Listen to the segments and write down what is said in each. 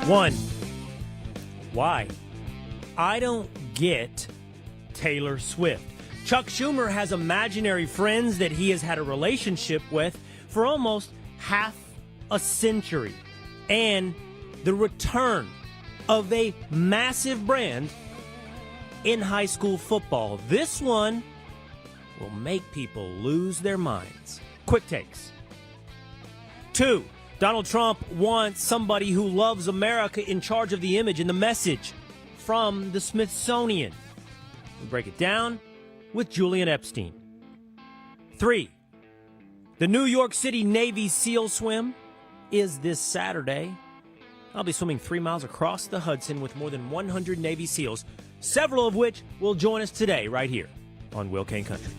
One, why? I don't get Taylor Swift. Chuck Schumer has imaginary friends that he has had a relationship with for almost half a century. And the return of a massive brand in high school football. This one will make people lose their minds. Quick takes. 2, Donald Trump wants somebody who loves America in charge of the image and the message from the Smithsonian. We'll break it down with Julian Epstein. 3, the New York City Navy SEAL Swim is this Saturday. I'll be swimming 3 miles across the Hudson with more than 100 Navy SEALs, several of which will join us today right here on Will Cain Country.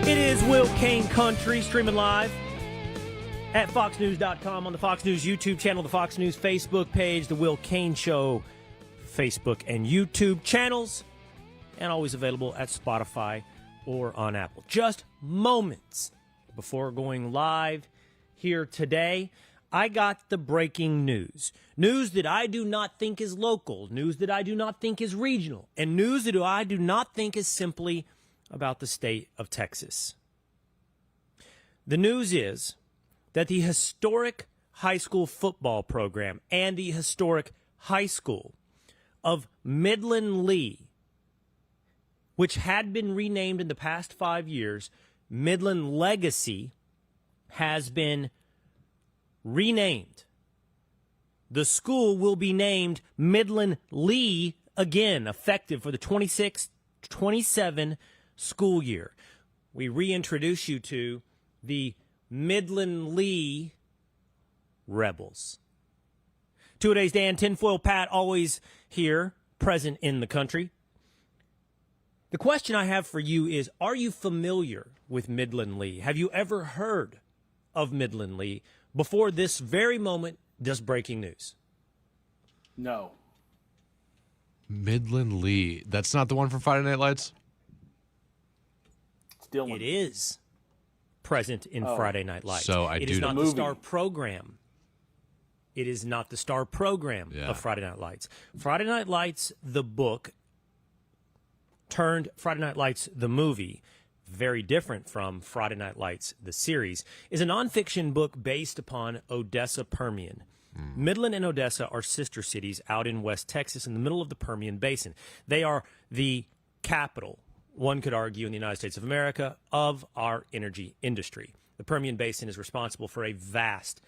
It is Will Cain Country, streaming live at foxnews.com, on the Fox News YouTube channel, the Fox News Facebook page, the Will Cain Show Facebook and YouTube channels, and always available at Spotify or on Apple. Just moments before going live here today, I got the breaking news. News that I do not think is local, news that I do not think is regional, and news that I do not think is simply about the state of Texas. The news is that the historic high school football program and the historic high school of Midland Lee, which had been renamed in the past 5 years, Midland Legacy, has been renamed. The school will be named Midland Lee again, effective for the 26-27 school year. We reintroduce you to the Midland Lee Rebels. Two-a-days Dan, Tinfoil Pat, always here, present in the country. The question I have for you is, are you familiar with Midland Lee? Have you ever heard of Midland Lee before this very moment, just breaking news? No. Midland Lee. That's not the one from Friday Night Lights? Still, it is present in Friday Night Lights. So it is not the star program. It is not the star program of Friday Night Lights. Friday Night Lights, the book, turned Friday Night Lights, the movie, very different from Friday Night Lights, the series, is a nonfiction book based upon Odessa Permian. Midland and Odessa are sister cities out in West Texas in the middle of the Permian Basin. They are the capital, one could argue, in the United States of America, of our energy industry. The Permian Basin is responsible for a vast,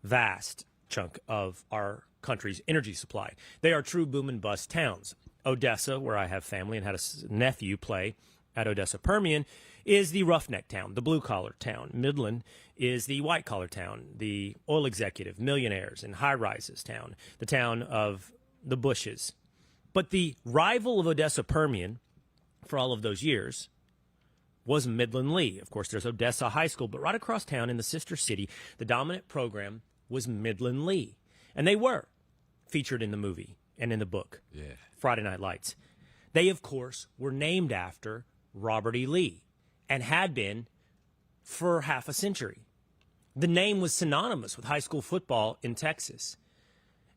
vast chunk of our country's energy supply. They are true boom and bust towns. Odessa, where I have family and had a nephew play at Odessa Permian, is the roughneck town, the blue-collar town. Midland is the white-collar town, the oil executive, millionaires, and high-rises town, the town of the Bushes. But the rival of Odessa Permian for all of those years was Midland Lee. Of course, there's Odessa High School, but right across town in the sister city, the dominant program was Midland Lee. And they were featured in the movie and in the book, Friday Night Lights. They, of course, were named after Robert E. Lee and had been for half a century. The name was synonymous with high school football in Texas.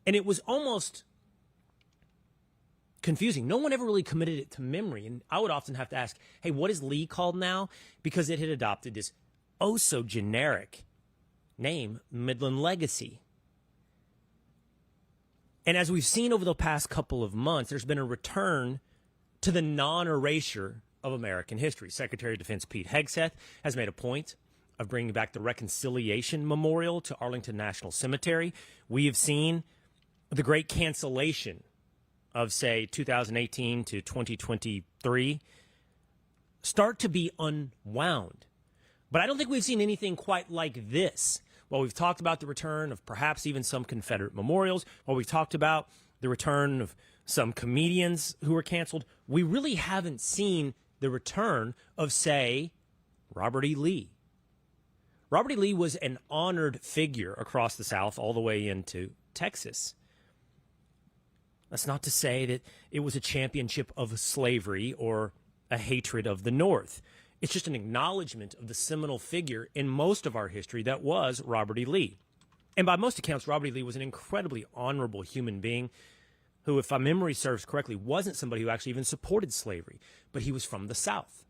And it was almost confusing. No one ever really committed it to memory. And I would often have to ask, hey, what is Lee called now? Because it had adopted this oh-so-generic name, Midland Legacy. And as we've seen over the past couple of months, there's been a return to the non-erasure of American history. Secretary of Defense Pete Hegseth has made a point of bringing back the Reconciliation Memorial to Arlington National Cemetery. We have seen the great cancellation of, say, 2018 to 2023 start to be unwound. But I don't think we've seen anything quite like this. While we've talked about the return of perhaps even some Confederate memorials, while we've talked about the return of some comedians who were canceled, we really haven't seen the return of, say, Robert E. Lee. Robert E. Lee was an honored figure across the South all the way into Texas. That's not to say that it was a championship of slavery or a hatred of the North. It's just an acknowledgement of the seminal figure in most of our history that was Robert E. Lee. And by most accounts, Robert E. Lee was an incredibly honorable human being who, if my memory serves correctly, wasn't somebody who actually even supported slavery, but he was from the South.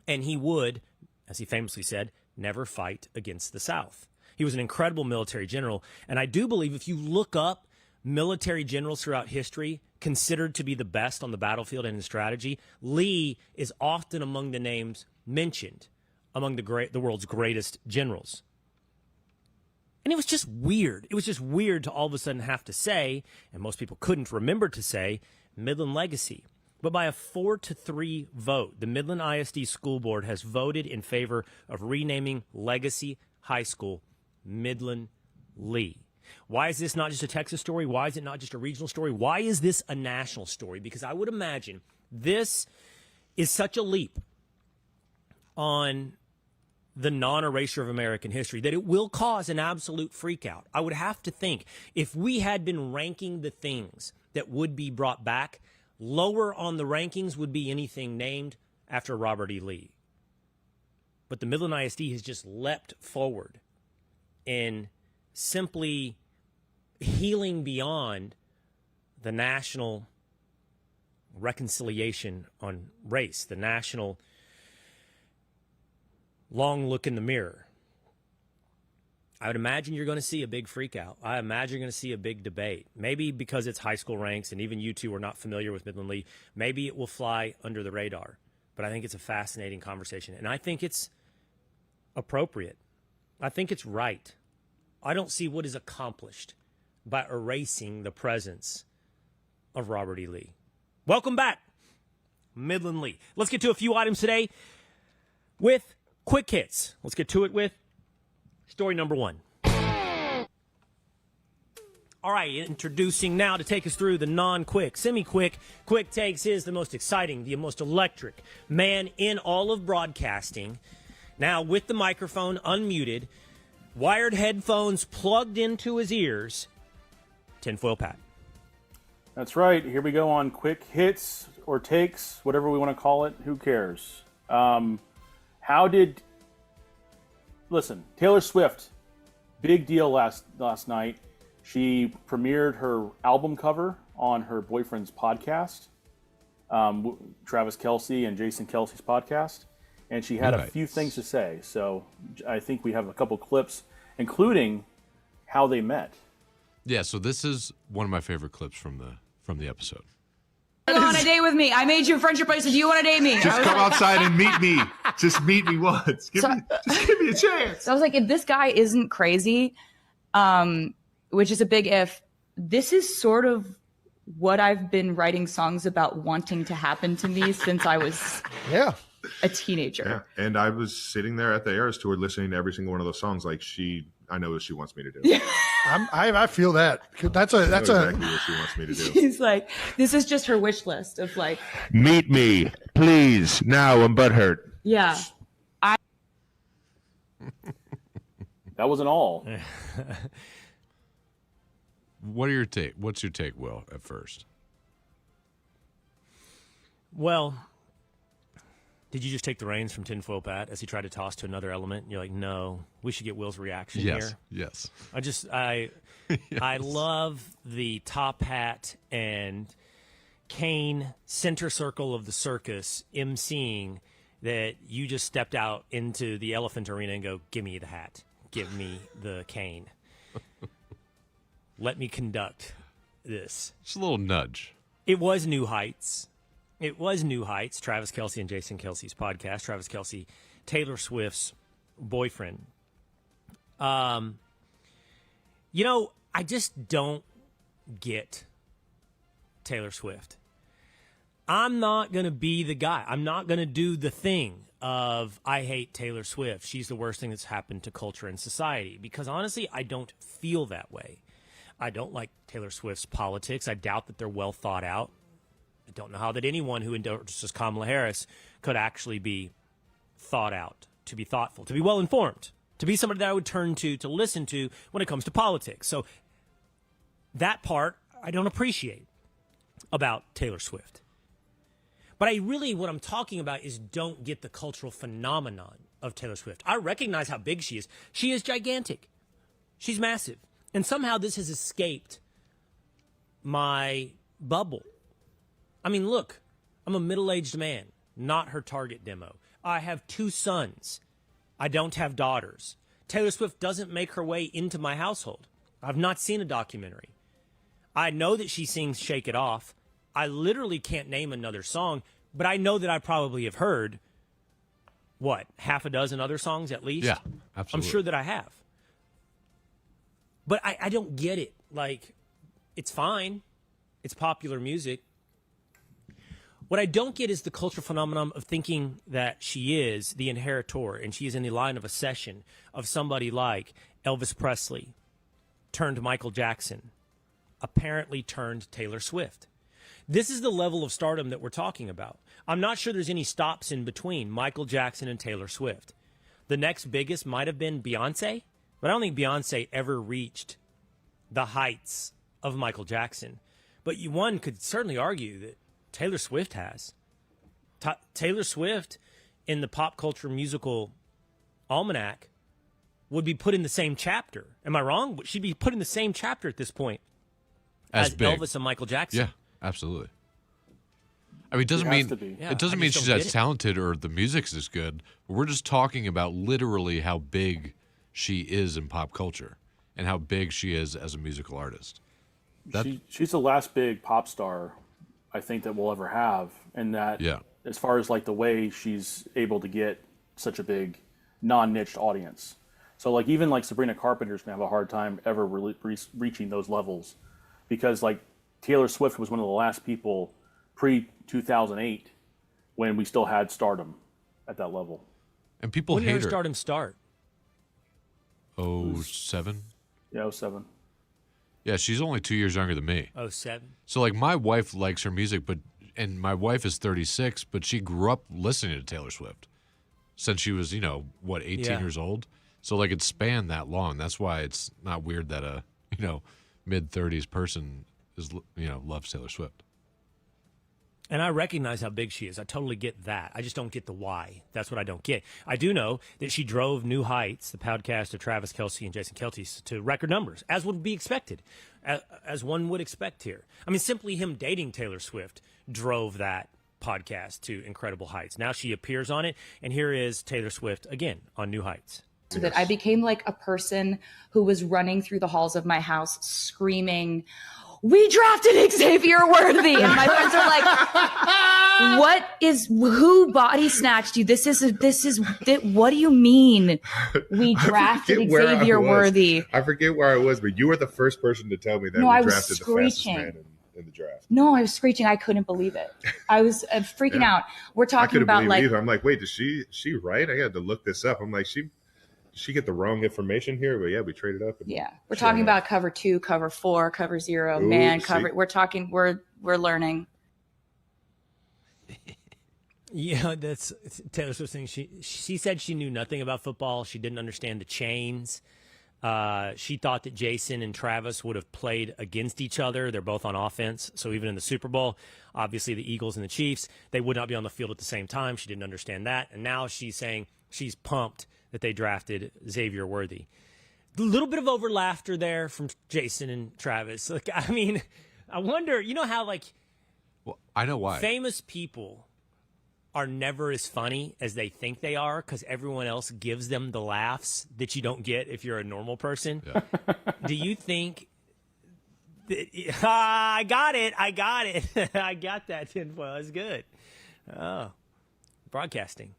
And he would, as he famously said, never fight against the South. He was an incredible military general, and I do believe if you look up military generals throughout history considered to be the best on the battlefield and in strategy, Lee is often among the names mentioned among the world's greatest generals. And it was just weird. It was just weird to all of a sudden have to say, and most people couldn't remember to say, Midland Legacy. But by a 4-3 vote, the Midland ISD School Board has voted in favor of renaming Legacy High School Midland Lee. Why is this not just a Texas story? Why is it not just a regional story? Why is this a national story? Because I would imagine this is such a leap on the non-erasure of American history that it will cause an absolute freakout. I would have to think if we had been ranking the things that would be brought back, lower on the rankings would be anything named after Robert E. Lee. But the Midland ISD has just leapt forward in simply healing beyond the national reconciliation on race, the national long look in the mirror. I would imagine you're going to see a big freakout. I imagine you're going to see a big debate. Maybe because it's high school ranks and even you two are not familiar with Midland Lee, maybe it will fly under the radar. But I think it's a fascinating conversation, and I think it's appropriate. I think it's right. I don't see what is accomplished by erasing the presence of Robert E. Lee. Welcome back, Midland Lee. Let's get to a few items today with quick hits. Let's get to it with story number one. All right, introducing now to take us through the non-quick, semi-quick, quick takes is the most exciting, the most electric man in all of broadcasting. Now with the microphone unmuted, wired headphones plugged into his ears, Tinfoil Pat. That's right. Here we go on quick hits or takes, whatever we want to call it. Who cares? Listen, Taylor Swift, big deal last night. She premiered her album cover on her boyfriend's podcast, Travis Kelce and Jason Kelce's podcast. And she had a few things to say. So I think we have a couple clips, including how they met. Yeah, so this is one of my favorite clips from the episode. Go on a date with me. I made you a friendship bracelet. Do you want to date me? Just come outside and meet me. Just meet me once. Just give me a chance. So I was like, if this guy isn't crazy, which is a big if, this is sort of what I've been writing songs about wanting to happen to me since I was a teenager. Yeah. And I was sitting there at the Eras Tour listening to every single one of those songs like I know what she wants me to do. Yeah. I feel that. That's exactly what she wants me to do. She's like, this is just her wish list of like, meet me, please. Now I'm butthurt. Yeah. That wasn't all. What's your take, Will, at first? Well, did you just take the reins from Tinfoil Pat as he tried to toss to another element? And you're like, no, we should get Will's reaction here. Yes. I love the top hat and Cain center circle of the circus emceeing that you just stepped out into the elephant arena and go, give me the hat. Give me the cane. Let me conduct this. Just a little nudge. It was New Heights. Travis Kelce and Jason Kelce's podcast. Travis Kelce, Taylor Swift's boyfriend. I just don't get Taylor Swift. I'm not going to be the guy. I'm not going to do the thing of I hate Taylor Swift. She's the worst thing that's happened to culture and society. Because honestly, I don't feel that way. I don't like Taylor Swift's politics. I doubt that they're well thought out. I don't know how that anyone who endorses Kamala Harris could actually be thought out, to be thoughtful, to be well informed, to be somebody that I would turn to listen to when it comes to politics. So that part I don't appreciate. about Taylor Swift. But what I'm talking about is don't get the cultural phenomenon of Taylor Swift. I recognize how big she is. She is gigantic. She's massive. And somehow this has escaped my bubble. I mean, look, I'm a middle-aged man, not her target demo. I have 2 sons. I don't have daughters. Taylor Swift doesn't make her way into my household. I've not seen a documentary. I know that she sings Shake It Off. I literally can't name another song, but I know that I probably have heard, half a dozen other songs at least? Yeah, absolutely. I'm sure that I have. But I don't get it. Like, it's fine. It's popular music. What I don't get is the cultural phenomenon of thinking that she is the inheritor and she is in the line of accession of somebody like Elvis Presley turned Michael Jackson, apparently turned Taylor Swift. This is the level of stardom that we're talking about. I'm not sure there's any stops in between Michael Jackson and Taylor Swift. The next biggest might have been Beyonce, but I don't think Beyonce ever reached the heights of Michael Jackson. But one could certainly argue that Taylor Swift has. Taylor Swift in the pop culture musical almanac would be put in the same chapter. Am I wrong? She'd be put in the same chapter at this point as Elvis and Michael Jackson. Yeah, absolutely. I mean, it doesn't mean she's as talented or the music's as good. We're just talking about literally how big she is in pop culture and how big she is as a musical artist. She's the last big pop star I think that we'll ever have, and that as far as like the way she's able to get such a big non-niched audience. So like even like Sabrina Carpenter's gonna have a hard time ever reaching those levels, because like Taylor Swift was one of the last people pre-2008 when we still had stardom at that level. And people hate her. When did her stardom start? 07? Yeah, 07. Yeah, she's only 2 years younger than me. 07. So, like, my wife likes her music, and my wife is 36, but she grew up listening to Taylor Swift since she was, 18 years old. So, like, it spanned that long. That's why it's not weird that a, mid-30s person loves Taylor Swift. And I recognize how big she is. I totally get that. I just don't get the why. That's what I don't get. I do know that she drove New Heights, the podcast of Travis Kelce and Jason Kelce, to record numbers, as would be expected, as one would expect here. I mean, simply him dating Taylor Swift drove that podcast to incredible heights. Now she appears on it, and here is Taylor Swift again on New Heights. So that I became like a person who was running through the halls of my house screaming, "We drafted Xavier Worthy!" And my friends are like, who body snatched you? This is, what do you mean we drafted Xavier Worthy? I forget where I was, but you were the first person to tell me that we drafted the fastest man in the draft. No, I was screeching. I couldn't believe it. I was freaking out. We're talking about like, I'm like, wait, is she right? I had to look this up. I'm like, she get the wrong information here, but yeah, we traded up. We're talking about cover 2, cover 4, cover 0, cover. We're learning. Yeah, that's Taylor Swift saying she said she knew nothing about football. She didn't understand the chains. She thought that Jason and Travis would have played against each other. They're both on offense. So even in the Super Bowl, obviously the Eagles and the Chiefs, they would not be on the field at the same time. She didn't understand that. And now she's saying she's pumped that they drafted Xavier Worthy. A little bit of over laughter there from Jason and Travis. Like, I mean, I wonder, how well, I know why. Famous people are never as funny as they think they are because everyone else gives them the laughs that you don't get if you're a normal person. Yeah. Do you think I got it. I got that tinfoil. That's good. Oh, broadcasting.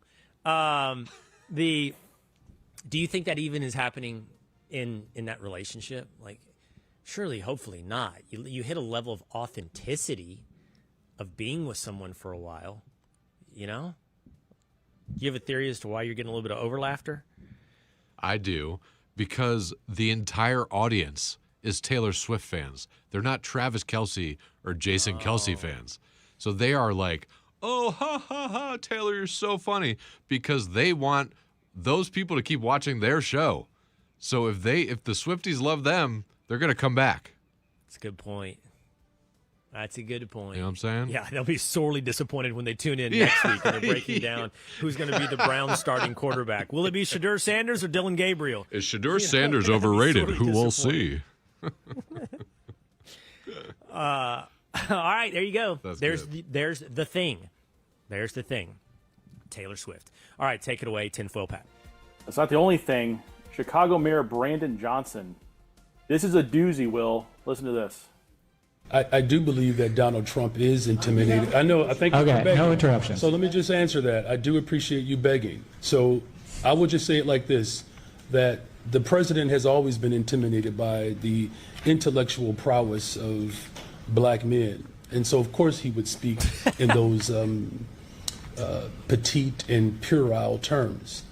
Do you think that even is happening in that relationship? Like, surely, hopefully not. You hit a level of authenticity of being with someone for a while, Do you have a theory as to why you're getting a little bit of over laughter? I do, because the entire audience is Taylor Swift fans. They're not Travis Kelce or Jason Kelce fans. So they are like, oh, ha, ha, ha, Taylor, you're so funny, because they want those people to keep watching their show. So if the Swifties love them, they're going to come back. That's a good point. That's a good point. You know what I'm saying? Yeah, they'll be sorely disappointed when they tune in next week and they're breaking down who's going to be the Browns starting quarterback. Will it be Shadur Sanders or Dylan Gabriel? Is Shadur Sanders overrated? Who will see? All right, there you go. There's the thing. There's the thing. Taylor Swift. All right, take it away, Tinfoil Pat. That's not the only thing. Chicago Mayor Brandon Johnson. This is a doozy, Will. Listen to this. I do believe that Donald Trump is intimidated. I think you're begging. No interruptions. So let me just answer that. I do appreciate you begging. So I would just say it like this, that the president has always been intimidated by the intellectual prowess of black men. And so, of course, he would speak in those petite and puerile terms.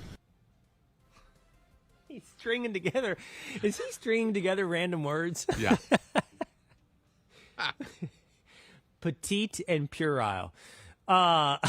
He's stringing together. Is he stringing together random words? Yeah. Petite and puerile. Can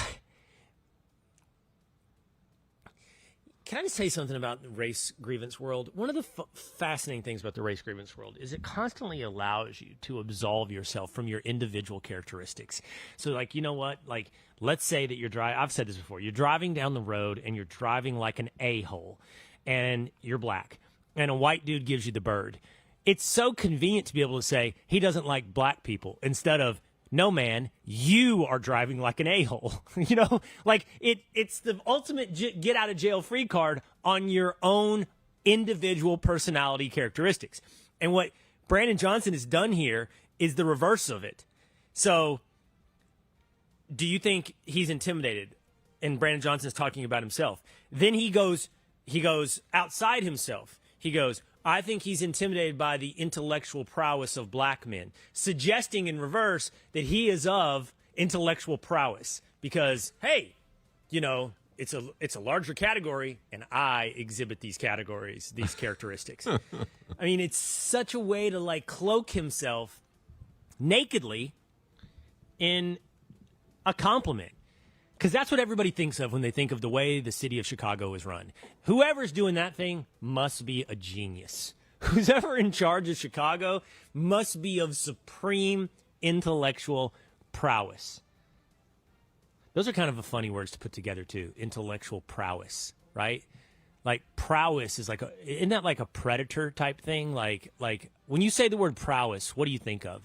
I just say something about the race grievance world? One of the fascinating things about the race grievance world is it constantly allows you to absolve yourself from your individual characteristics. So, like, you know what? Like, let's say that you're driving. I've said this before. You're driving down the road and you're driving like an a-hole, and you're black, and a white dude gives you the bird. It's so convenient to be able to say he doesn't like black people instead of, no, man, you are driving like an a-hole. You know, like it's the ultimate get out of jail free card on your own individual personality characteristics. And what Brandon Johnson has done here is the reverse of it. So do you think he's intimidated? And Brandon Johnson is talking about himself. Then he goes outside himself. He goes, I think he's intimidated by the intellectual prowess of black men, suggesting in reverse that he is of intellectual prowess because, hey, you know, it's a larger category, and I exhibit these categories, these characteristics. I mean, it's such a way to, like, cloak himself nakedly in a compliment. Because that's what everybody thinks of when they think of the way the city of Chicago is run. Whoever's doing that thing must be a genius. Who's ever in charge of Chicago must be of supreme intellectual prowess. Those are kind of funny words to put together, too. Intellectual prowess, right? Like, prowess is like isn't that like a predator type thing? Like when you say the word prowess, what do you think of?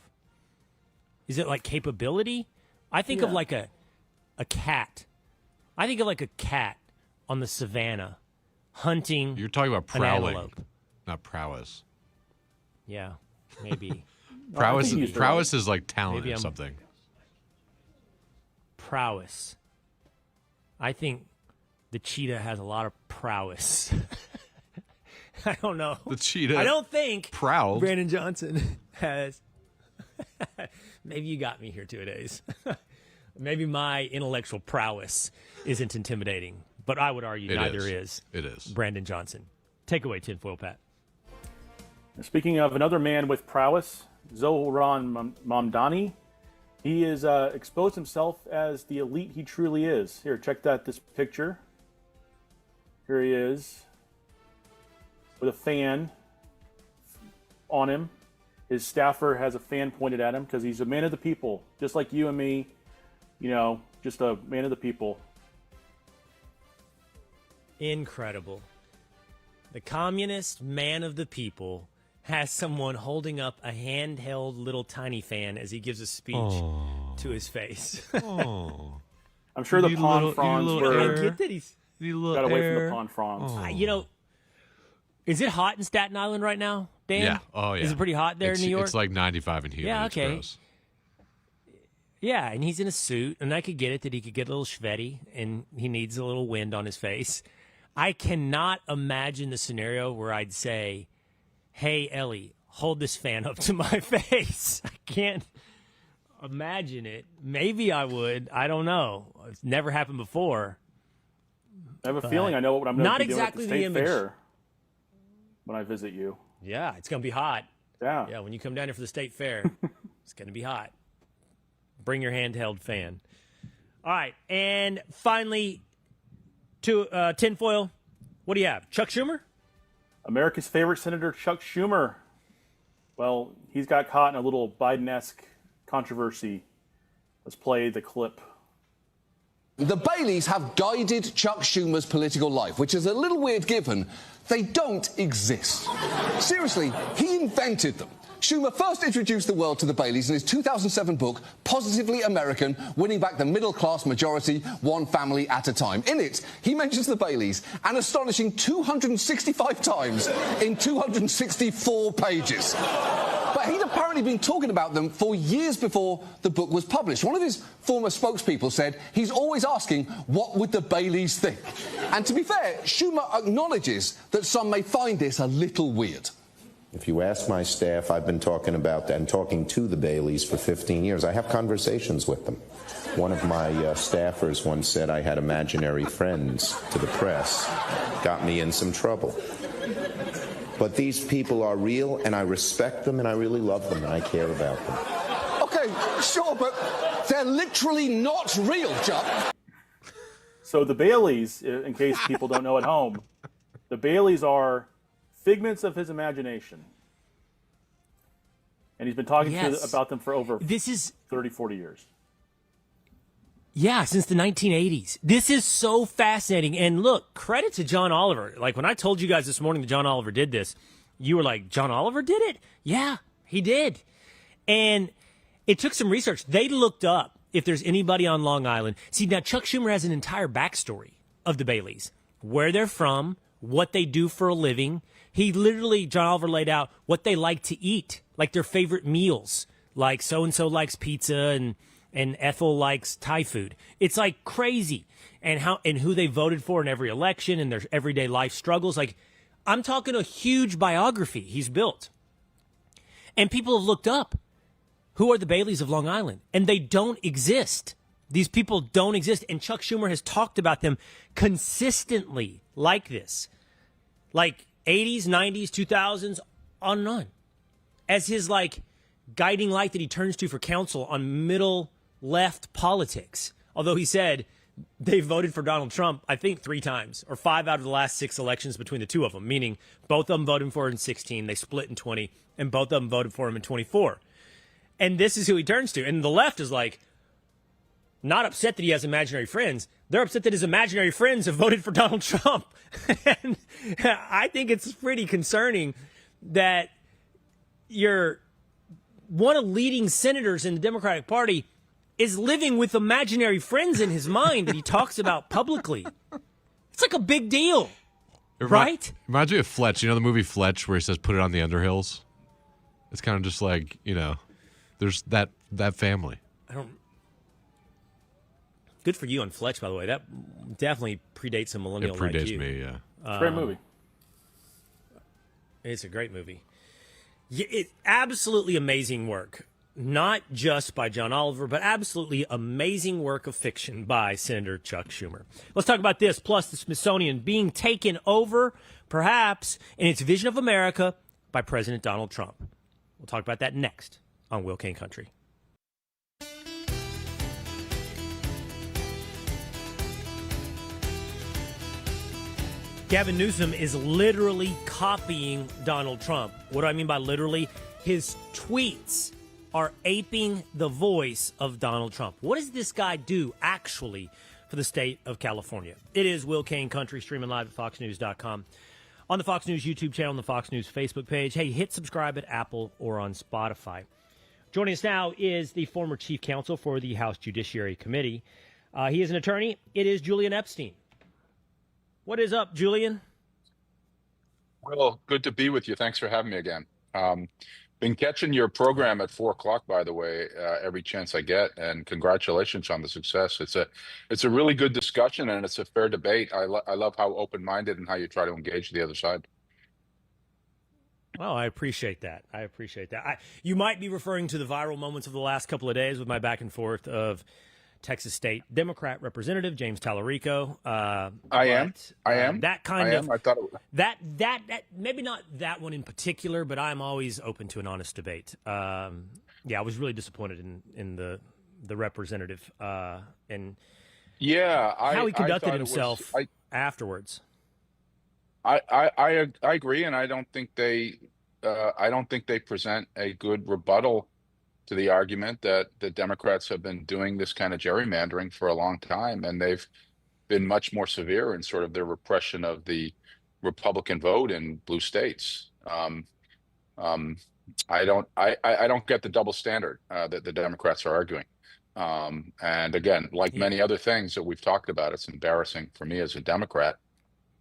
Is it like capability? I think of like a cat. I think of like a cat on the savannah hunting. You're talking about an prowling, antelope. not prowess. Yeah, maybe. Prowess is like talent Maybe or I'm- something. Prowess. I think the cheetah has a lot of prowess. I don't know. The cheetah. I don't think proud. Brandon Johnson has. Maybe you got me here 2 days. Maybe my intellectual prowess isn't intimidating, but I would argue neither is. It is. Brandon Johnson. Take away, Tinfoil Pat. Speaking of another man with prowess, Zohran Mamdani, he is exposed himself as the elite he truly is. Here, check this picture. Here he is with a fan on him. His staffer has a fan pointed at him because he's a man of the people, just like you and me. You know, just a man of the people. Incredible. The communist man of the people has someone holding up a handheld little tiny fan as he gives a speech to his face. I'm sure the pond fronds I get that he's got away from the pond fronds. you know, is it hot in Staten Island right now, Dan? Yeah. Oh, yeah. Is it pretty hot there in New York? It's like 95 and humid. Yeah, It's okay. gross. Yeah, and he's in a suit, and I could get it that he could get a little sweaty, and he needs a little wind on his face. I cannot imagine the scenario where I'd say, hey, Ellie, hold this fan up to my face. I can't imagine it. Maybe I would. I don't know. It's never happened before. I have a feeling I know what I'm going to Not be doing exactly at the the state image. fair when I visit you. Yeah, it's going to be hot. Yeah. Yeah, when you come down here for the state fair, it's going to be hot. Bring your handheld fan. All right, and finally, to tinfoil, what do you have? Chuck Schumer? America's favorite Senator Chuck Schumer. Well, he's got caught in a little Biden-esque controversy. Let's play the clip. The Baileys have guided Chuck Schumer's political life, which is a little weird given they don't exist. Seriously, he invented them. Schumer first introduced the world to the Baileys in his 2007 book, Positively American, Winning Back the Middle-Class Majority, One Family at a Time. In it, he mentions the Baileys an astonishing 265 times in 264 pages. But he'd apparently been talking about them for years before the book was published. One of his former spokespeople said he's always asking, what would the Baileys think? And to be fair, Schumer acknowledges that some may find this a little weird. If you ask my staff, I've been talking about and talking to the Baileys for 15 years. I have conversations with them. One of my staffers once said I had imaginary friends to the press. Got me in some trouble. But these people are real, and I respect them, and I really love them, and I care about them. Okay, sure, but they're literally not real, Chuck. So the Baileys, in case people don't know at home, the Baileys are figments of his imagination. And he's been talking about them for over 30, 40 years. Yeah, since the 1980s. This is so fascinating. And look, credit to John Oliver. Like, when I told you guys this morning that John Oliver did this, you were like, John Oliver did it? Yeah, he did. And it took some research. They looked up if there's anybody on Long Island. See, now Chuck Schumer has an entire backstory of the Baileys, where they're from, what they do for a living. He literally, John Oliver laid out what they like to eat, like their favorite meals, like so-and-so likes pizza and Ethel likes Thai food. It's like crazy. And who they voted for in every election and their everyday life struggles. Like, I'm talking a huge biography he's built. And people have looked up who are the Baileys of Long Island, and they don't exist. These people don't exist. And Chuck Schumer has talked about them consistently like this. Like 80s, 90s, 2000s, on and on. As his, like, guiding light that he turns to for counsel on middle left politics. Although he said they voted for Donald Trump, I think 3 times, or 5 out of the last 6 elections between the two of them, meaning both of them voted for him in 16, they split in 20, and both of them voted for him in 24. And this is who he turns to. And the left is like, not upset that he has imaginary friends. They're upset that his imaginary friends have voted for Donald Trump. And I think it's pretty concerning that one of the leading senators in the Democratic Party is living with imaginary friends in his mind that he talks about publicly. It's like a big deal, right? Reminds me of Fletch. You know the movie Fletch where he says, put it on the Underhills? It's kind of just like, there's that family. Good for you on Fletch, by the way. That definitely predates a millennial like you. It predates me, yeah. It's a great movie. It's a great movie. It's absolutely amazing work. Not just by John Oliver, but absolutely amazing work of fiction by Senator Chuck Schumer. Let's talk about this, plus the Smithsonian being taken over, perhaps, in its vision of America by President Donald Trump. We'll talk about that next on Will Cain Country. Gavin Newsom is literally copying Donald Trump. What do I mean by literally? His tweets are aping the voice of Donald Trump. What does this guy do, actually, for the state of California? It is Will Cain Country, streaming live at foxnews.com, on the Fox News YouTube channel, on the Fox News Facebook page. Hey, hit subscribe at Apple or on Spotify. Joining us now is the former chief counsel for the House Judiciary Committee. He is an attorney. It is Julian Epstein. What is up, Julian? Well, good to be with you. Thanks for having me again. Been catching your program at 4:00, by the way, every chance I get, and congratulations on the success. It's a really good discussion, and it's a fair debate. I love how open-minded and how you try to engage the other side. Well, I appreciate that. You might be referring to the viral moments of the last couple of days with my back and forth of Texas State Democrat Representative James Tallarico. I am. That kind of. I thought it was. That maybe not that one in particular, but I'm always open to an honest debate. I was really disappointed in the representative and how he conducted himself afterwards. I agree, and I don't think they present a good rebuttal to the argument that the Democrats have been doing this kind of gerrymandering for a long time, and they've been much more severe in sort of their repression of the Republican vote in blue states. I don't get the double standard that the Democrats are arguing. And again, like many other things that we've talked about, it's embarrassing for me as a Democrat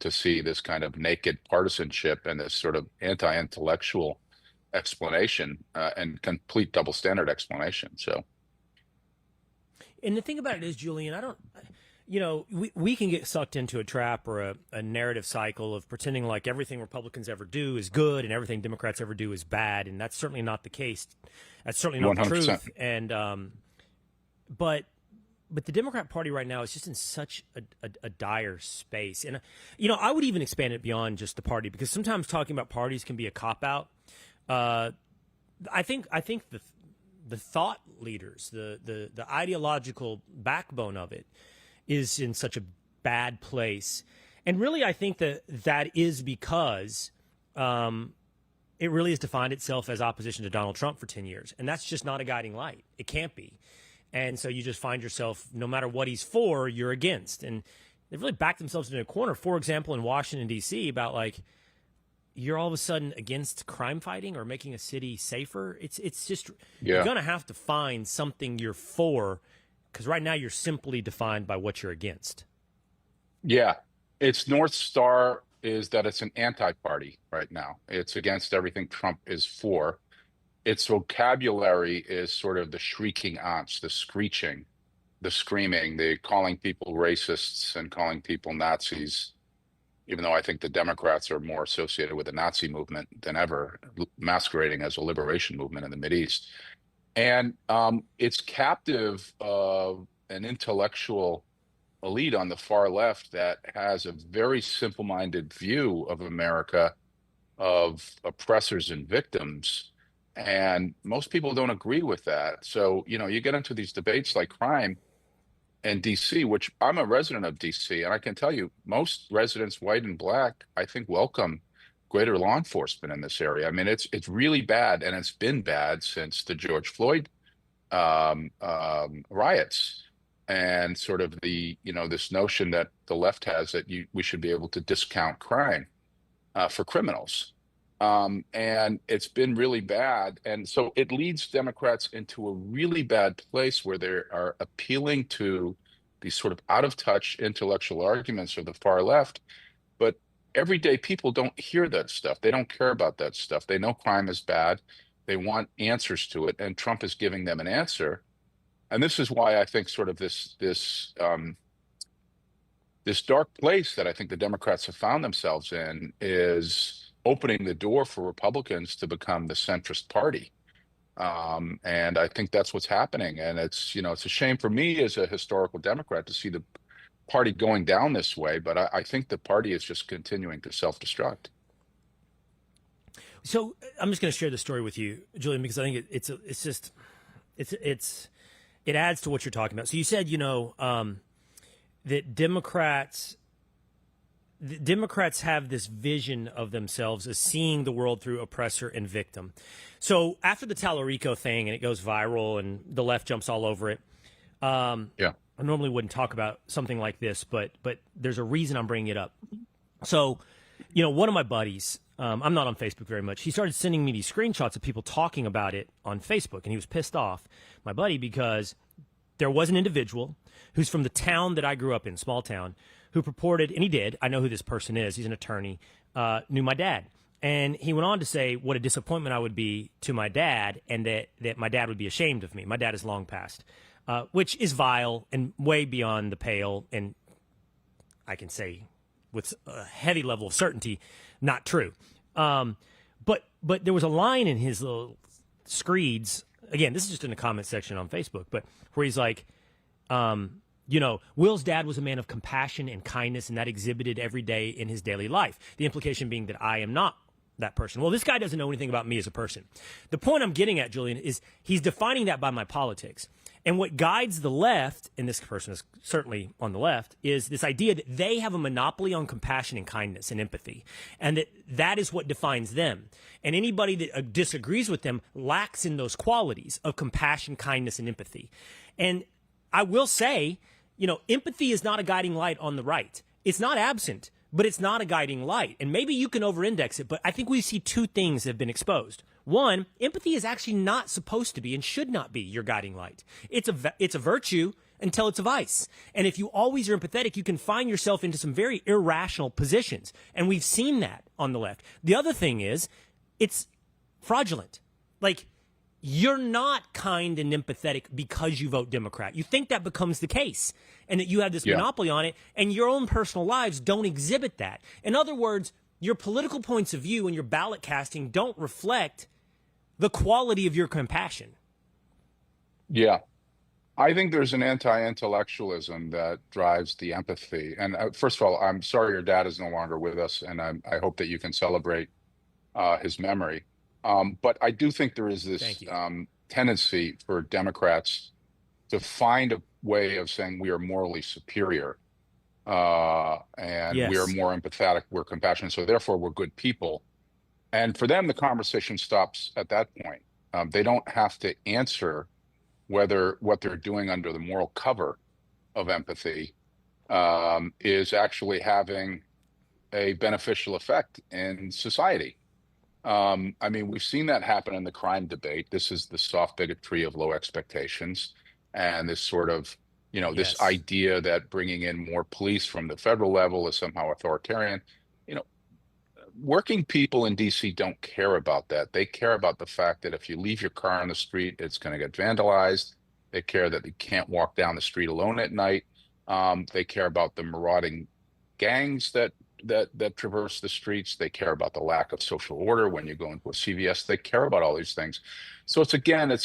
to see this kind of naked partisanship and this sort of anti-intellectual explanation and complete double standard explanation. So, and the thing about it is, Julian, we can get sucked into a trap or a narrative cycle of pretending like everything Republicans ever do is good and everything Democrats ever do is bad, and that's certainly not the case. That's certainly not 100%. The truth. And but the Democrat Party right now is just in such a dire space, and I would even expand it beyond just the party, because sometimes talking about parties can be a cop out. I think the thought leaders, the ideological backbone of it, is in such a bad place. And really, I think that is because it really has defined itself as opposition to Donald Trump for 10 years. And that's just not a guiding light. It can't be. And so you just find yourself, no matter what he's for, you're against. And they've really backed themselves into a corner. For example, in Washington, D.C., about you're all of a sudden against crime fighting or making a city safer. It's just, you're going to have to find something you're for, because right now you're simply defined by what you're against. Yeah. Its North Star is that it's an anti-party right now. It's against everything Trump is for. Its vocabulary is sort of the shrieking aunts, the screeching, the screaming, the calling people racists and calling people Nazis, even though I think the Democrats are more associated with the Nazi movement than ever, masquerading as a liberation movement in the Mideast. And it's captive of an intellectual elite on the far left that has a very simple-minded view of America, of oppressors and victims. And most people don't agree with that. So, you get into these debates like crime in D.C., which I'm a resident of D.C., and I can tell you, most residents, white and black, I think welcome greater law enforcement in this area. I mean, it's really bad, and it's been bad since the George Floyd riots, and sort of the this notion that the left has that we should be able to discount crime for criminals, and it's been really bad, and so it leads Democrats into a really bad place where they are appealing to these sort of out of touch intellectual arguments of the far left, but everyday people don't hear that stuff. They don't care about that stuff. They know crime is bad. They want answers to it, and Trump is giving them an answer. And this is why I think sort of this dark place that I think the Democrats have found themselves in is opening the door for Republicans to become the centrist party. And I think that's what's happening. And it's a shame for me as a historical Democrat to see the party going down this way, but I think the party is just continuing to self-destruct. So I'm just going to share the story with you, Julian, because I think it adds to what you're talking about. So you said, that Democrats have this vision of themselves as seeing the world through oppressor and victim. So after the Tallarico thing and it goes viral and the left jumps all over it, I normally wouldn't talk about something like this, but there's a reason I'm bringing it up. So, one of my buddies, I'm not on Facebook very much. He started sending me these screenshots of people talking about it on Facebook, and he was pissed off, my buddy, because there was an individual who's from the town that I grew up in, small town, who purported, and he did, I know who this person is, he's an attorney, knew my dad. And he went on to say what a disappointment I would be to my dad, and that my dad would be ashamed of me. My dad is long passed. Which is vile and way beyond the pale, and I can say with a heavy level of certainty, not true. But there was a line in his little screeds, again, this is just in the comment section on Facebook, but where he's like, Will's dad was a man of compassion and kindness, and that exhibited every day in his daily life. The implication being that I am not that person. Well, this guy doesn't know anything about me as a person. The point I'm getting at, Julian, is he's defining that by my politics. And what guides the left, and this person is certainly on the left, is this idea that they have a monopoly on compassion and kindness and empathy, and that is what defines them. And anybody that disagrees with them lacks in those qualities of compassion, kindness, and empathy. And I will say, empathy is not a guiding light on the right. It's not absent, but it's not a guiding light. And maybe you can over-index it, but I think we see two things that have been exposed. One, empathy is actually not supposed to be and should not be your guiding light. It's a virtue until it's a vice. And if you always are empathetic, you can find yourself into some very irrational positions. And we've seen that on the left. The other thing is, it's fraudulent. Like, you're not kind and empathetic because you vote Democrat. You think that becomes the case and that you have this monopoly on it, and your own personal lives don't exhibit that. In other words, your political points of view and your ballot casting don't reflect the quality of your compassion. Yeah. I think there's an anti-intellectualism that drives the empathy. And first of all, I'm sorry your dad is no longer with us, and I hope that you can celebrate his memory. But I do think there is this tendency for Democrats to find a way of saying we are morally superior, and we are more empathetic, we're compassionate, so therefore we're good people. And for them, the conversation stops at that point. They don't have to answer whether what they're doing under the moral cover of empathy is actually having a beneficial effect in society. I mean, we've seen that happen in the crime debate. This is the soft bigotry of low expectations, and this sort of, this idea that bringing in more police from the federal level is somehow authoritarian. Working people in DC don't care about that. They care about the fact that if you leave your car on the street, it's going to get vandalized. They care that you can't walk down the street alone at night. They care about the marauding gangs that traverse the streets. They care about the lack of social order when you go into a CVS. They care about all these things. So it's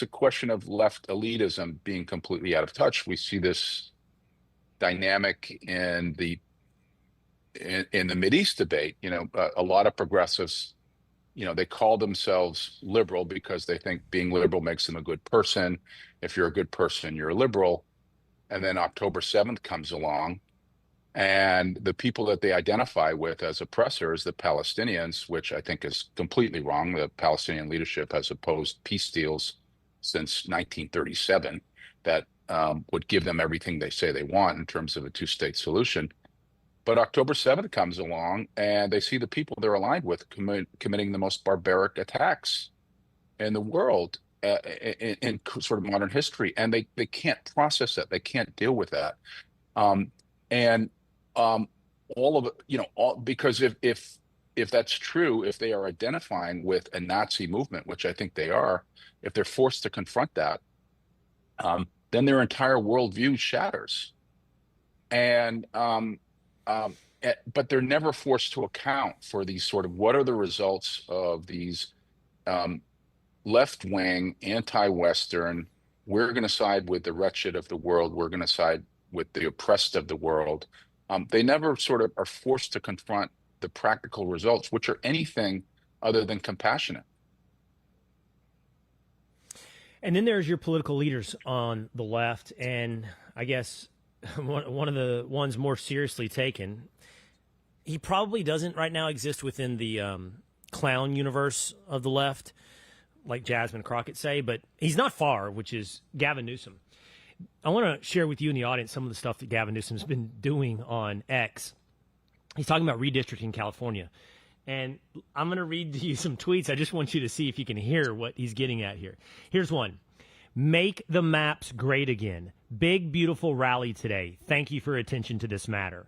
a question of left elitism being completely out of touch. We see this dynamic in the Mideast debate. A lot of progressives, they call themselves liberal because they think being liberal makes them a good person. If you're a good person, you're a liberal. And then October 7th comes along, and the people that they identify with as oppressors, the Palestinians, which I think is completely wrong. The Palestinian leadership has opposed peace deals since 1937 that would give them everything they say they want in terms of a two-state solution. But October 7th comes along, and they see the people they're aligned with committing the most barbaric attacks in the world in sort of modern history, and they can't process that. They can't deal with that. All of it, because if that's true, if they are identifying with a Nazi movement, which I think they are, if they're forced to confront that, then their entire worldview shatters. And but they're never forced to account for these sort of what are the results of these left-wing, anti-Western, we're going to side with the wretched of the world, we're going to side with the oppressed of the world. They never sort of are forced to confront the practical results, which are anything other than compassionate. And then there's your political leaders on the left, and I guess one of the ones more seriously taken. He probably doesn't right now exist within the clown universe of the left, like Jasmine Crockett say, but he's not far, which is Gavin Newsom. I want to share with you in the audience some of the stuff that Gavin Newsom's been doing on X. He's talking about redistricting in California. And I'm going to read to you some tweets. I just want you to see if you can hear what he's getting at here. Here's one. Make the maps great again. Big, beautiful rally today. Thank you for your attention to this matter.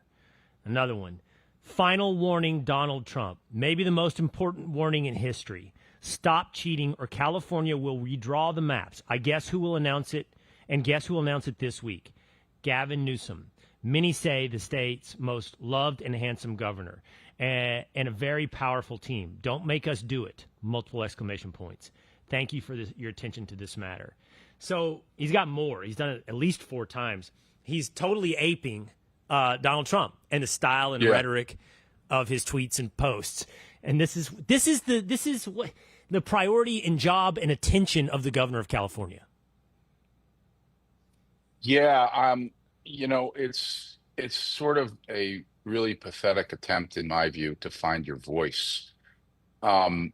Another one. Final warning, Donald Trump. Maybe the most important warning in history. Stop cheating or California will redraw the maps. I guess who will announce it, and guess who will announce it this week? Gavin Newsom. Many say the state's most loved and handsome governor, and a very powerful team. Don't make us do it. Multiple exclamation points. Thank you for your attention to this matter. So he's got more. He's done it at least 4 times. He's totally aping Donald Trump and the style and rhetoric of his tweets and posts. And this is what the priority and job and attention of the governor of California. Yeah, it's sort of a really pathetic attempt, in my view, to find your voice. Um,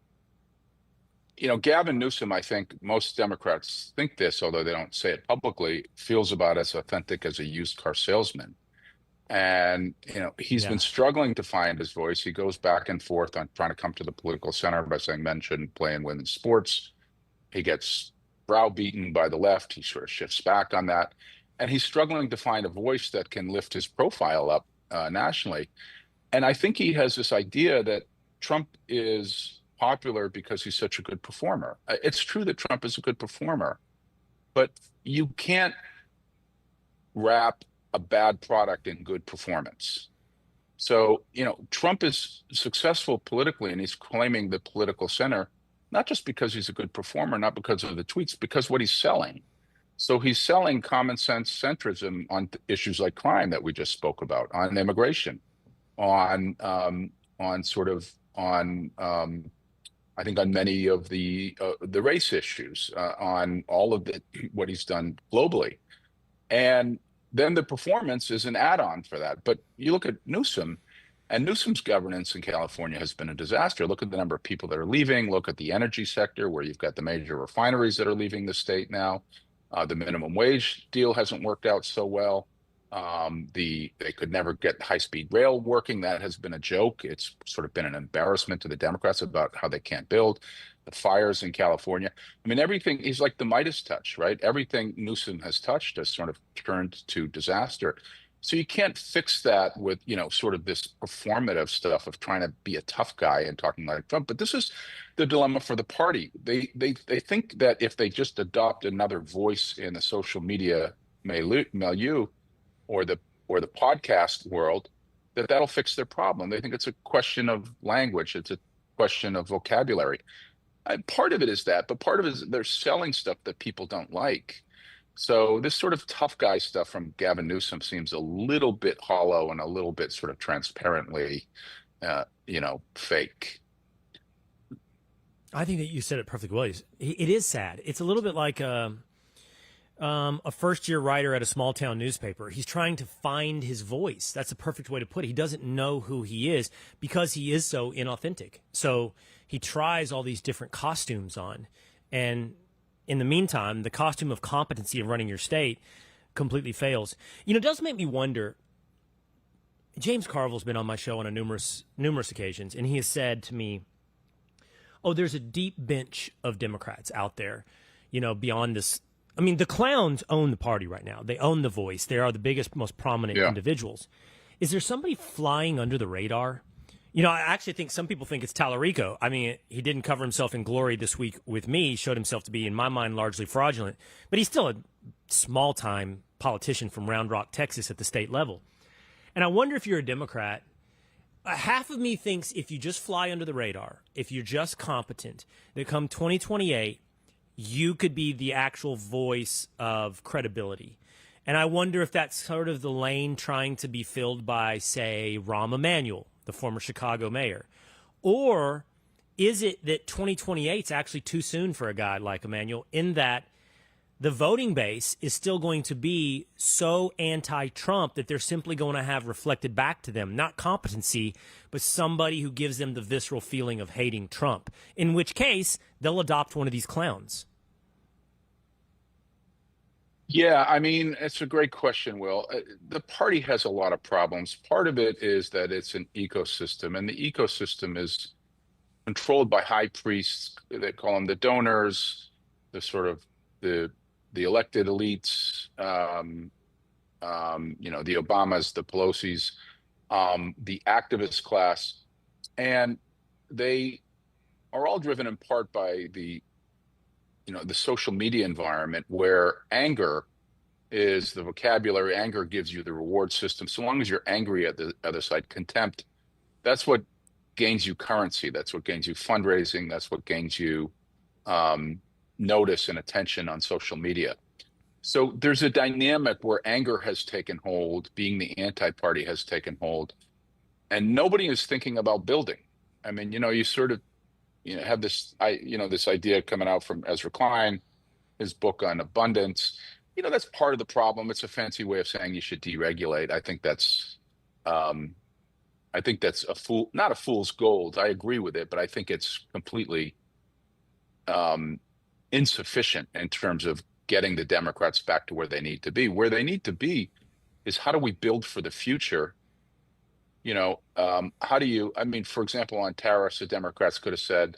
Gavin Newsom, I think most Democrats think this, although they don't say it publicly, feels about as authentic as a used car salesman. And, he's been struggling to find his voice. He goes back and forth on trying to come to the political center by saying men shouldn't play in women's sports. He gets browbeaten by the left. He sort of shifts back on that. And he's struggling to find a voice that can lift his profile up nationally. And I think he has this idea that Trump is popular because he's such a good performer. It's true that Trump is a good performer, but you can't wrap a bad product in good performance. So, Trump is successful politically, and he's claiming the political center, not just because he's a good performer, not because of the tweets, because what he's selling. So he's selling common sense centrism on issues like crime that we just spoke about, on immigration, on I think on many of the race issues, on all of what he's done globally. And then the performance is an add-on for that. But you look at Newsom, and Newsom's governance in California has been a disaster. Look at the number of people that are leaving. Look at the energy sector, where you've got the major refineries that are leaving the state now. The minimum wage deal hasn't worked out so well. They could never get high-speed rail working. That has been a joke. It's sort of been an embarrassment to the Democrats about how they can't build. The fires in California. I mean, everything is like the Midas touch, right? Everything Newsom has touched has sort of turned to disaster. So you can't fix that with, sort of this performative stuff of trying to be a tough guy and talking like Trump. But this is the dilemma for the party. They think that if they just adopt another voice in the social media milieu or the podcast world, that'll fix their problem. They think it's a question of language. It's a question of vocabulary. Part of it is that, but part of it is they're selling stuff that people don't like. So this sort of tough guy stuff from Gavin Newsom seems a little bit hollow and a little bit sort of transparently, fake. I think that you said it perfectly well. It is sad. It's a little bit like a first-year writer at a small-town newspaper. He's trying to find his voice. That's a perfect way to put it. He doesn't know who he is because he is so inauthentic. So he tries all these different costumes on. And in the meantime, the costume of competency of running your state completely fails. It does make me wonder. James Carville's been on my show on numerous occasions, and he has said to me, there's a deep bench of Democrats out there, beyond this. I mean, the clowns own the party right now. They own the voice. They are the biggest, most prominent individuals. Is there somebody flying under the radar? I actually think some people think it's Tallarico. I mean, he didn't cover himself in glory this week with me. He showed himself to be, in my mind, largely fraudulent. But he's still a small-time politician from Round Rock, Texas at the state level. And I wonder if you're a Democrat. Half of me thinks if you just fly under the radar, if you're just competent, that come 2028, you could be the actual voice of credibility. And I wonder if that's sort of the lane trying to be filled by, say, Rahm Emanuel, the former Chicago mayor. Or is it that 2028 is actually too soon for a guy like Emanuel, in that the voting base is still going to be so anti-Trump that they're simply going to have reflected back to them, not competency, but somebody who gives them the visceral feeling of hating Trump, in which case they'll adopt one of these clowns? Yeah, I mean, it's a great question, Will. The party has a lot of problems. Part of it is that it's an ecosystem, and the ecosystem is controlled by high priests. They call them the donors, the sort of the elected elites, the Obamas, the Pelosi's, the activist class, and they are all driven in part by the social media environment, where anger is the vocabulary. Anger gives you the reward system. So long as you're angry at the other side, contempt, that's what gains you currency. That's what gains you fundraising. That's what gains you notice and attention on social media. So there's a dynamic where anger has taken hold, being the anti-party has taken hold, and nobody is thinking about building. I mean, you sort of have this idea coming out from Ezra Klein, his book on abundance, that's part of the problem. It's a fancy way of saying you should deregulate. I think that's not a fool's gold. I agree with it, but I think it's completely insufficient in terms of getting the Democrats back to where they need to be. Where they need to be is, how do we build for the future? For example, on tariffs, the Democrats could have said,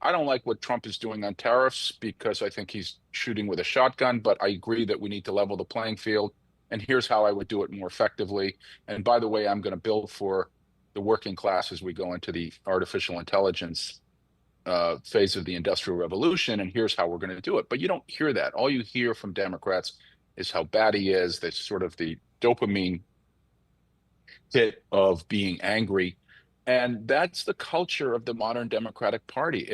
I don't like what Trump is doing on tariffs because I think he's shooting with a shotgun, but I agree that we need to level the playing field. And here's how I would do it more effectively. And by the way, I'm going to build for the working class as we go into the artificial intelligence phase of the Industrial Revolution. And here's how we're going to do it. But you don't hear that. All you hear from Democrats is how bad he is. That's sort of the dopamine hit of being angry. And that's the culture of the modern Democratic Party.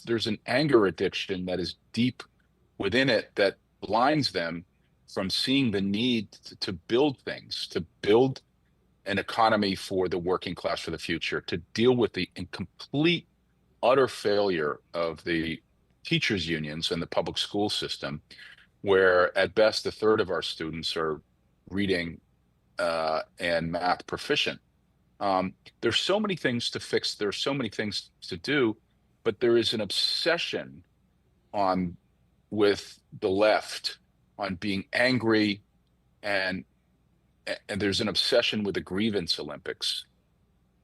There's an anger addiction that is deep within it that blinds them from seeing the need to build things, to build an economy for the working class for the future, to deal with the complete, utter failure of the teachers' unions and the public school system, where at best a third of our students are reading and math proficient. There's so many things to fix. There's so many things to do, but there is an obsession with the left on being angry, and there's an obsession with the grievance Olympics.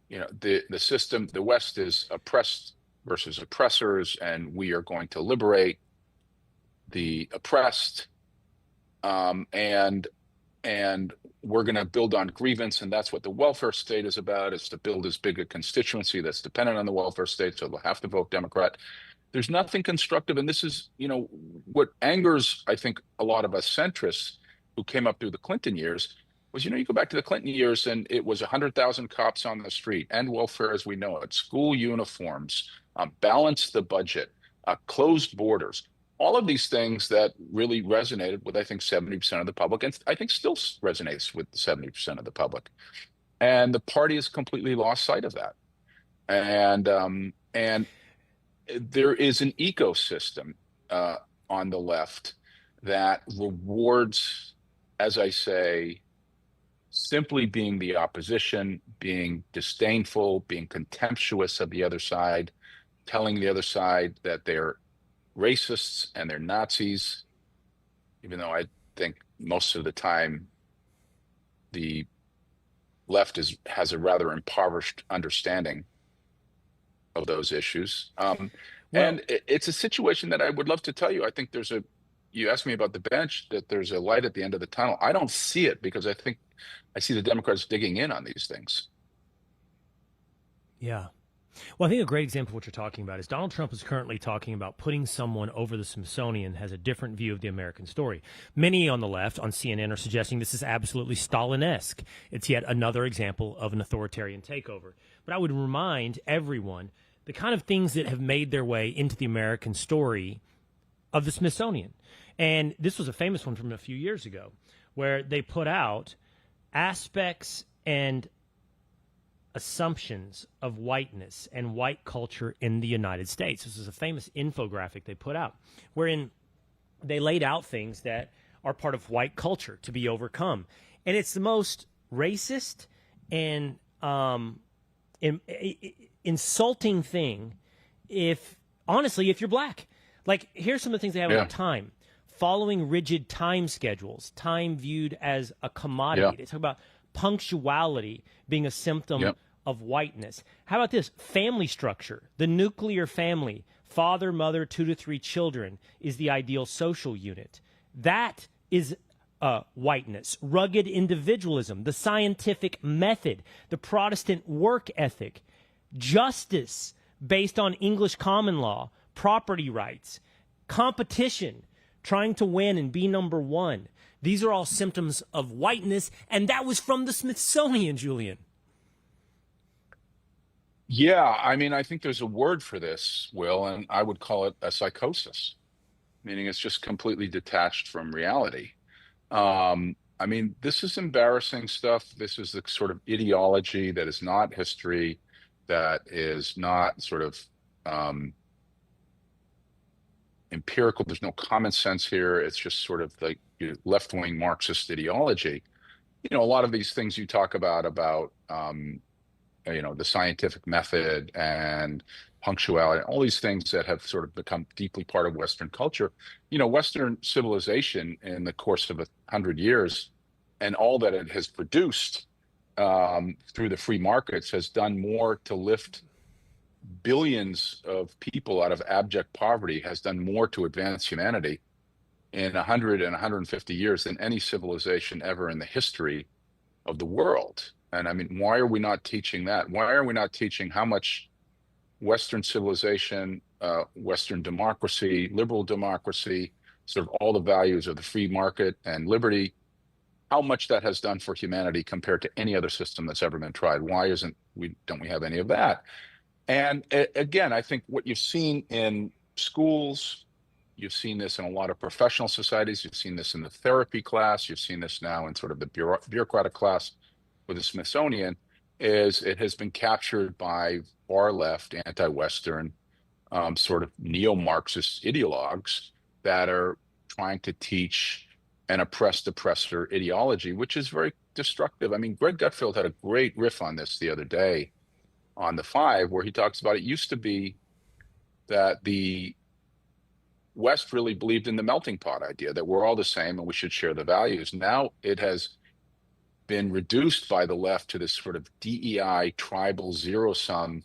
The system, the West is oppressed versus oppressors, and we are going to liberate the oppressed, and we're going to build on grievance, and that's what the welfare state is about, is to build as big a constituency that's dependent on the welfare state, so they'll have to vote Democrat. There's nothing constructive, and this is, what angers, I think, a lot of us centrists who came up through the Clinton years was, you go back to the Clinton years, and it was 100,000 cops on the street, and welfare as we know it, school uniforms, balance the budget, closed borders. All of these things that really resonated with, I think, 70% of the public, and I think still resonates with 70% of the public. And the party has completely lost sight of that. And there is an ecosystem on the left that rewards, as I say, simply being the opposition, being disdainful, being contemptuous of the other side, telling the other side that they're racists and they're Nazis, even though I think most of the time the left has a rather impoverished understanding of those issues. And it's a situation that I would love to tell you. I think you asked me about the bench, that there's a light at the end of the tunnel. I don't see it, because I think I see the Democrats digging in on these things. Yeah. Well, I think a great example of what you're talking about is Donald Trump is currently talking about putting someone over the Smithsonian has a different view of the American story. Many on the left, on CNN, are suggesting this is absolutely Stalin-esque. It's yet another example of an authoritarian takeover. But I would remind everyone the kind of things that have made their way into the American story of the Smithsonian. And this was a famous one from a few years ago, where they put out aspects and assumptions of whiteness and white culture in the United States. This is a famous infographic they put out, wherein they laid out things that are part of white culture to be overcome. And it's the most racist and insulting thing if you're black. Like, here's some of the things they have about time. Following rigid time schedules, time viewed as a commodity. Yeah. They talk about punctuality being a symptom of whiteness. How about this? Family structure. The nuclear family, father, mother, 2 to 3 children, is the ideal social unit. That is whiteness. Rugged individualism, the scientific method, the Protestant work ethic, justice based on English common law, property rights, competition, trying to win and be number one. These are all symptoms of whiteness, and that was from the Smithsonian, Julian. Yeah, I mean, I think there's a word for this, Will, and I would call it a psychosis, meaning it's just completely detached from reality. I mean, this is embarrassing stuff. This is the sort of ideology that is not history, that is not sort of empirical. There's no common sense here. It's just sort of like left-wing Marxist ideology. A lot of these things you talk about the scientific method and punctuality, all these things that have sort of become deeply part of Western culture. Western civilization in the course of 100 years and all that it has produced through the free markets has done more to lift billions of people out of abject poverty, has done more to advance humanity in 100 and 150 years than any civilization ever in the history of the world. And I mean, why are we not teaching that? Why are we not teaching how much Western civilization, Western democracy, liberal democracy, sort of all the values of the free market and liberty, how much that has done for humanity compared to any other system that's ever been tried? Why don't we have any of that? And again, I think what you've seen in schools, you've seen this in a lot of professional societies, you've seen this in the therapy class, you've seen this now in sort of the bureaucratic class with the Smithsonian, is it has been captured by far left, anti-Western, sort of neo-Marxist ideologues that are trying to teach an oppressed oppressor ideology, which is very destructive. I mean, Greg Gutfeld had a great riff on this the other day on the Five, where he talks about it used to be that the West really believed in the melting pot idea, that we're all the same and we should share the values. Now it has been reduced by the left to this sort of DEI tribal zero-sum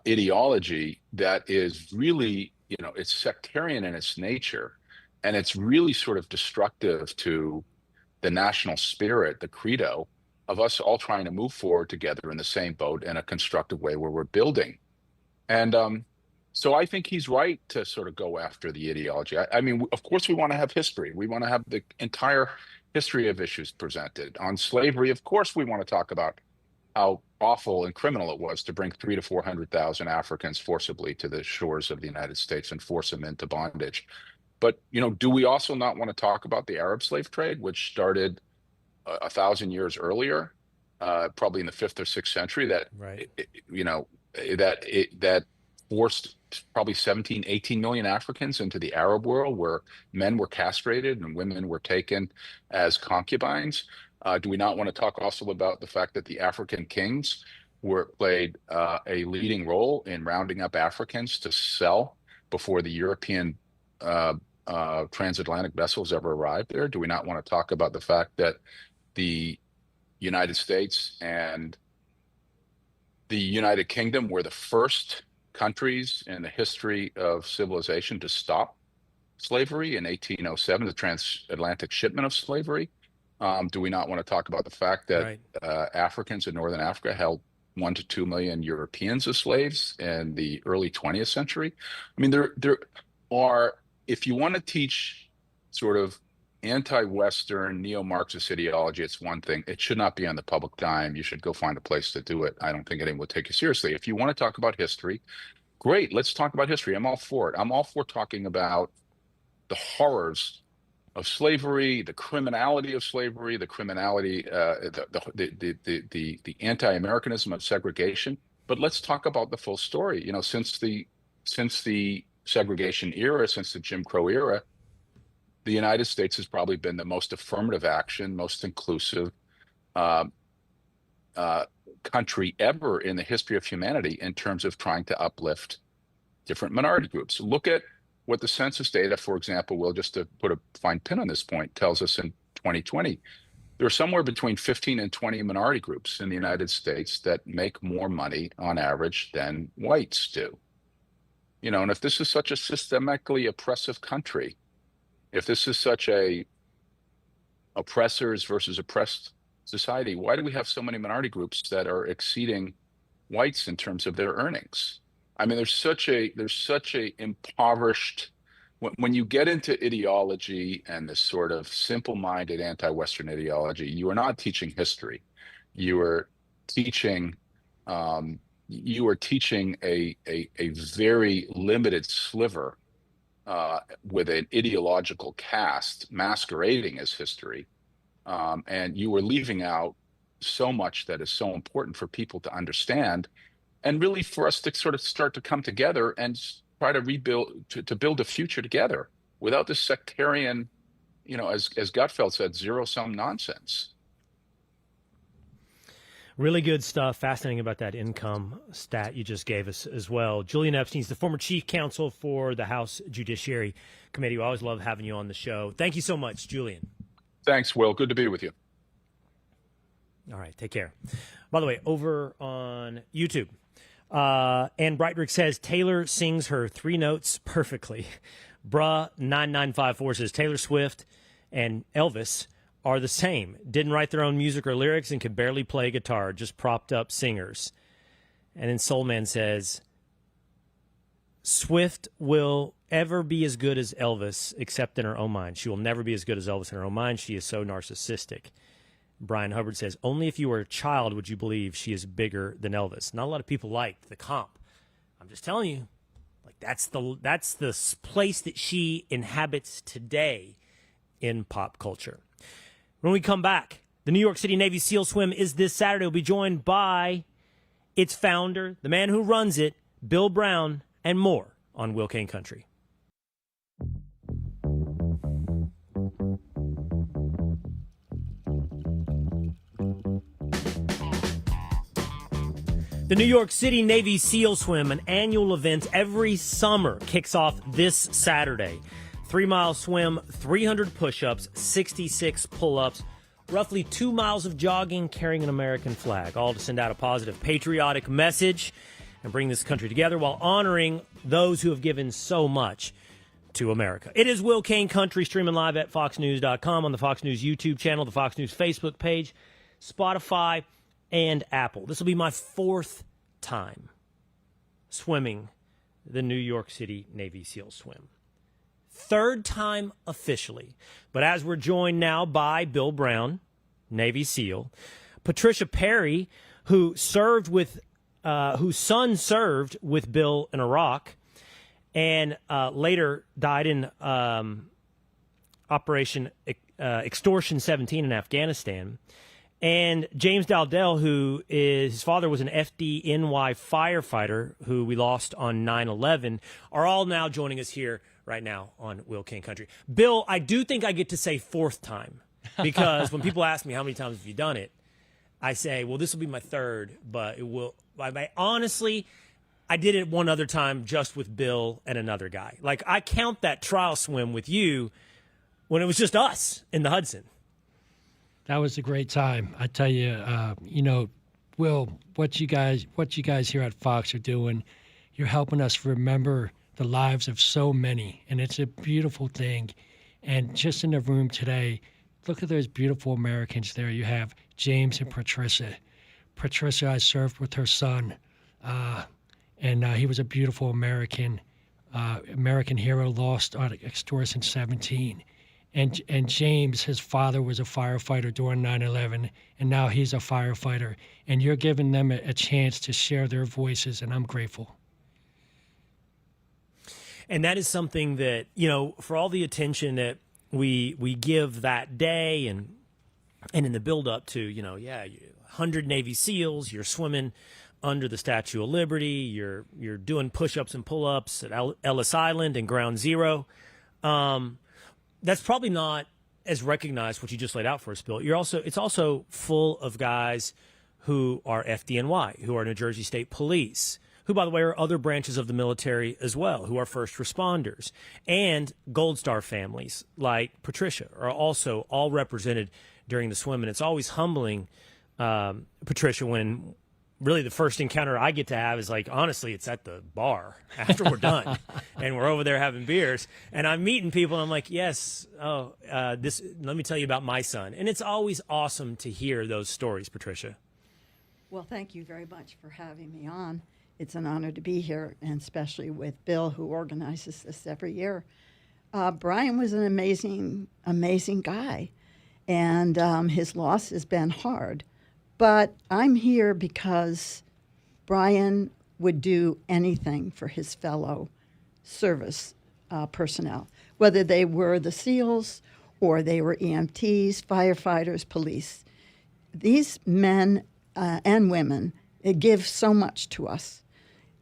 ideology that is really, it's sectarian in its nature, and it's really sort of destructive to the national spirit, the credo of us all trying to move forward together in the same boat in a constructive way where we're building. And so I think he's right to sort of go after the ideology. I mean, of course, we want to have history. We want to have the entire history of issues presented. On slavery, of course, we want to talk about how awful and criminal it was to bring 300,000 to 400,000 Africans forcibly to the shores of the United States and force them into bondage. But, do we also not want to talk about the Arab slave trade, which started 1,000 years earlier, probably in the 5th or 6th century, that, right. that forced probably 17, 18 million Africans into the Arab world, where men were castrated and women were taken as concubines. Do we not want to talk also about the fact that the African kings played a leading role in rounding up Africans to sell before the European transatlantic vessels ever arrived there? Do we not want to talk about the fact that the United States and the United Kingdom were the first countries in the history of civilization to stop slavery in 1807, the transatlantic shipment of slavery? Do we not want to talk about the fact that Africans in Northern Africa held 1 to 2 million Europeans as slaves in the early 20th century? I mean, there are, if you want to teach sort of anti-Western neo-Marxist ideology, it's one thing. It should not be on the public dime. You should go find a place to do it. I don't think anyone will take you seriously. If you want to talk about history, great, let's talk about history. I'm all for it. I'm all for talking about the horrors of slavery, the criminality of slavery, the criminality, the anti-Americanism of segregation. But let's talk about the full story. Since the segregation era, since the Jim Crow era, the United States has probably been the most affirmative action, most inclusive country ever in the history of humanity in terms of trying to uplift different minority groups. Look at what the census data, for example, just to put a fine pin on this point, tells us in 2020. There are somewhere between 15 and 20 minority groups in the United States that make more money on average than whites do. And if this is such a systemically oppressive country, if this is such a oppressors versus oppressed society, why do we have so many minority groups that are exceeding whites in terms of their earnings? I mean, there's such a impoverished, when you get into ideology and this sort of simple-minded anti-Western ideology, you are not teaching history. You are teaching a very limited sliver with an ideological cast masquerading as history. And you are leaving out so much that is so important for people to understand, and really for us to sort of start to come together and try to rebuild, to build a future together without this sectarian, as Gutfeld said, zero-sum nonsense. Really good stuff. Fascinating about that income stat you just gave us as well. Julian Epstein's the former chief counsel for the House Judiciary Committee. We always love having you on the show. Thank you so much, Julian. Thanks, Will. Good to be with you. All right, take care. By the way, over on YouTube, Ann Brightrick says Taylor sings her 3 notes perfectly. Bruh9954 says Taylor Swift and Elvis are the same. Didn't write their own music or lyrics and could barely play guitar, just propped up singers. And then Soulman says Swift will ever be as good as Elvis, except in her own mind. She will never be as good as Elvis in her own mind. She is so narcissistic. Brian Hubbard says, only if you were a child would you believe she is bigger than Elvis. Not a lot of people liked the comp. I'm just telling you, like that's the place that she inhabits today in pop culture. When we come back, the New York City Navy SEAL Swim is this Saturday. We'll be joined by its founder, the man who runs it, Bill Brown, and more on Will Cain Country. The New York City Navy SEAL Swim, an annual event every summer, kicks off this Saturday. 3-mile swim, 300 push-ups, 66 pull-ups, roughly 2 miles of jogging carrying an American flag, all to send out a positive patriotic message and bring this country together while honoring those who have given so much to America. It is Will Cain Country, streaming live at foxnews.com, on the Fox News YouTube channel, the Fox News Facebook page, Spotify, and Apple. This will be my 4th time swimming the New York City Navy SEAL Swim. 3rd time officially. But as we're joined now by Bill Brown, Navy SEAL, Patricia Parry, whose son served with Bill in Iraq and later died in Operation Extortion 17 in Afghanistan. And James Dowdell, his father was an FDNY firefighter who we lost on 9/11, are all now joining us here right now on Will Cain Country. Bill, I do think I get to say 4th time because when people ask me how many times have you done it, I say, well, this will be my 3rd, but it will. Honestly, I did it one other time just with Bill and another guy. Like, I count that trial swim with you when it was just us in the Hudson. That was a great time. I tell you, Will, what you guys here at Fox are doing, you're helping us remember the lives of so many, and it's a beautiful thing. And just in the room today, look at those beautiful Americans there. You have James and Patricia. Patricia, I served with her son, and he was a beautiful American hero, lost on Extortion 17. And James, his father was a firefighter during 9/11, and now he's a firefighter. And you're giving them a chance to share their voices, and I'm grateful. And that is something that, for all the attention that we give that day and in the build-up to, 100 Navy SEALs, you're swimming under the Statue of Liberty, you're doing push-ups and pull-ups at Ellis Island and Ground Zero. That's probably not as recognized what you just laid out for us, Bill. It's also full of guys who are FDNY, who are New Jersey State Police, who, by the way, are other branches of the military as well, who are first responders, and Gold Star families like Patricia are also all represented during the swim. And it's always humbling, Patricia, when really the first encounter I get to have is like, honestly, it's at the bar after we're done and we're over there having beers and I'm meeting people and I'm like, yes, let me tell you about my son. And it's always awesome to hear those stories, Patricia. Well, thank you very much for having me on. It's an honor to be here, and especially with Bill, who organizes this every year. Brian was an amazing, amazing guy, and his loss has been hard. But I'm here because Brian would do anything for his fellow service personnel, whether they were the SEALs or they were EMTs, firefighters, police. These men and women give so much to us.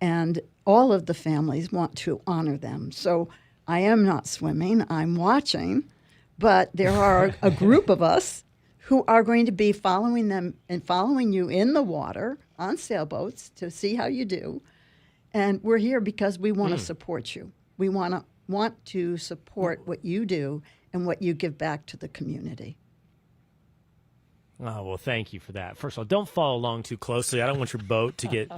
and all of the families want to honor them. So I am not swimming, I'm watching, but there are a group of us who are going to be following them and following you in the water on sailboats to see how you do. And we're here because we want to support you. We want to support what you do and what you give back to the community. Oh, well, thank you for that. First of all, don't follow along too closely. I don't want your boat to get,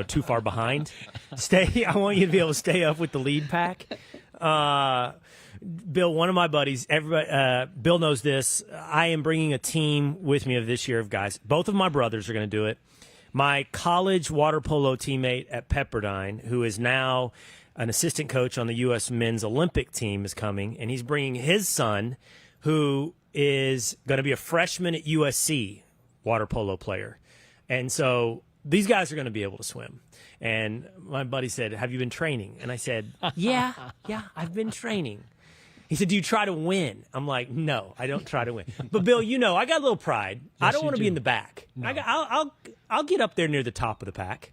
too far behind. I want you to be able to stay up with the lead pack. Bill, one of my buddies, Bill knows this. I am bringing a team with me of this year of guys. Both of my brothers are going to do it. My college water polo teammate at Pepperdine, who is now an assistant coach on the U.S. men's Olympic team, is coming, and he's bringing his son, who is going to be a freshman at USC, water polo player. And so these guys are going to be able to swim. And my buddy said, "Have you been training?" And I said, yeah, I've been training. He said, "Do you try to win?" I'm like, "No, I don't try to win." But Bill, I got a little pride. Yes, I don't want to be in the back. No. I'll get up there near the top of the pack.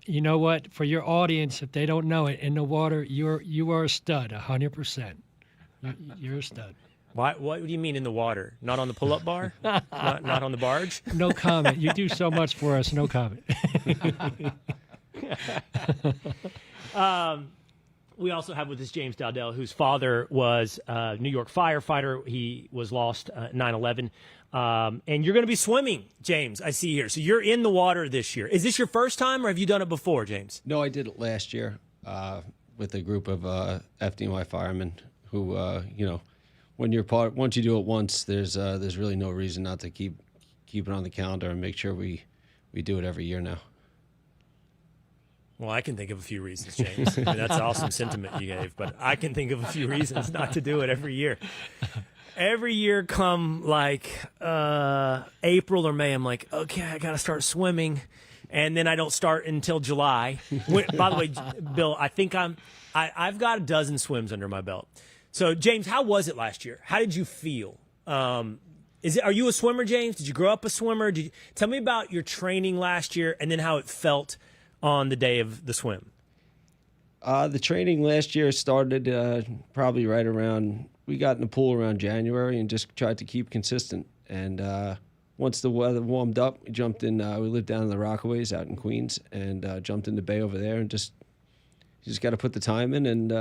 You know what? For your audience, if they don't know it, in the water, you are a stud, 100%. You're a stud. What do you mean in the water? Not on the pull-up bar? not on the barge? No comment. You do so much for us. No comment. We also have with us James Dowdell, whose father was a New York firefighter. He was lost 9/11. And you're going to be swimming, James, I see here. So you're in the water this year. Is this your first time, or have you done it before, James? No, I did it last year with a group of FDNY firemen who, once you do it once, there's really no reason not to keep it on the calendar and make sure we do it every year now. Well, I can think of a few reasons, James. I mean, that's an awesome sentiment you gave, but I can think of a few reasons not to do it every year. Every year come like April or May, I'm like, okay, I got to start swimming. And then I don't start until July. By the way, Bill, I think I've got a dozen swims under my belt. So, James, how was it last year? How did you feel? Are you a swimmer, James? Did you grow up a swimmer? Tell me about your training last year and then how it felt on the day of the swim. The training last year started probably right around, we got in the pool around January and just tried to keep consistent. And once the weather warmed up, we jumped in, we lived down in the Rockaways out in Queens, and jumped in the bay over there and you just got to put the time in. And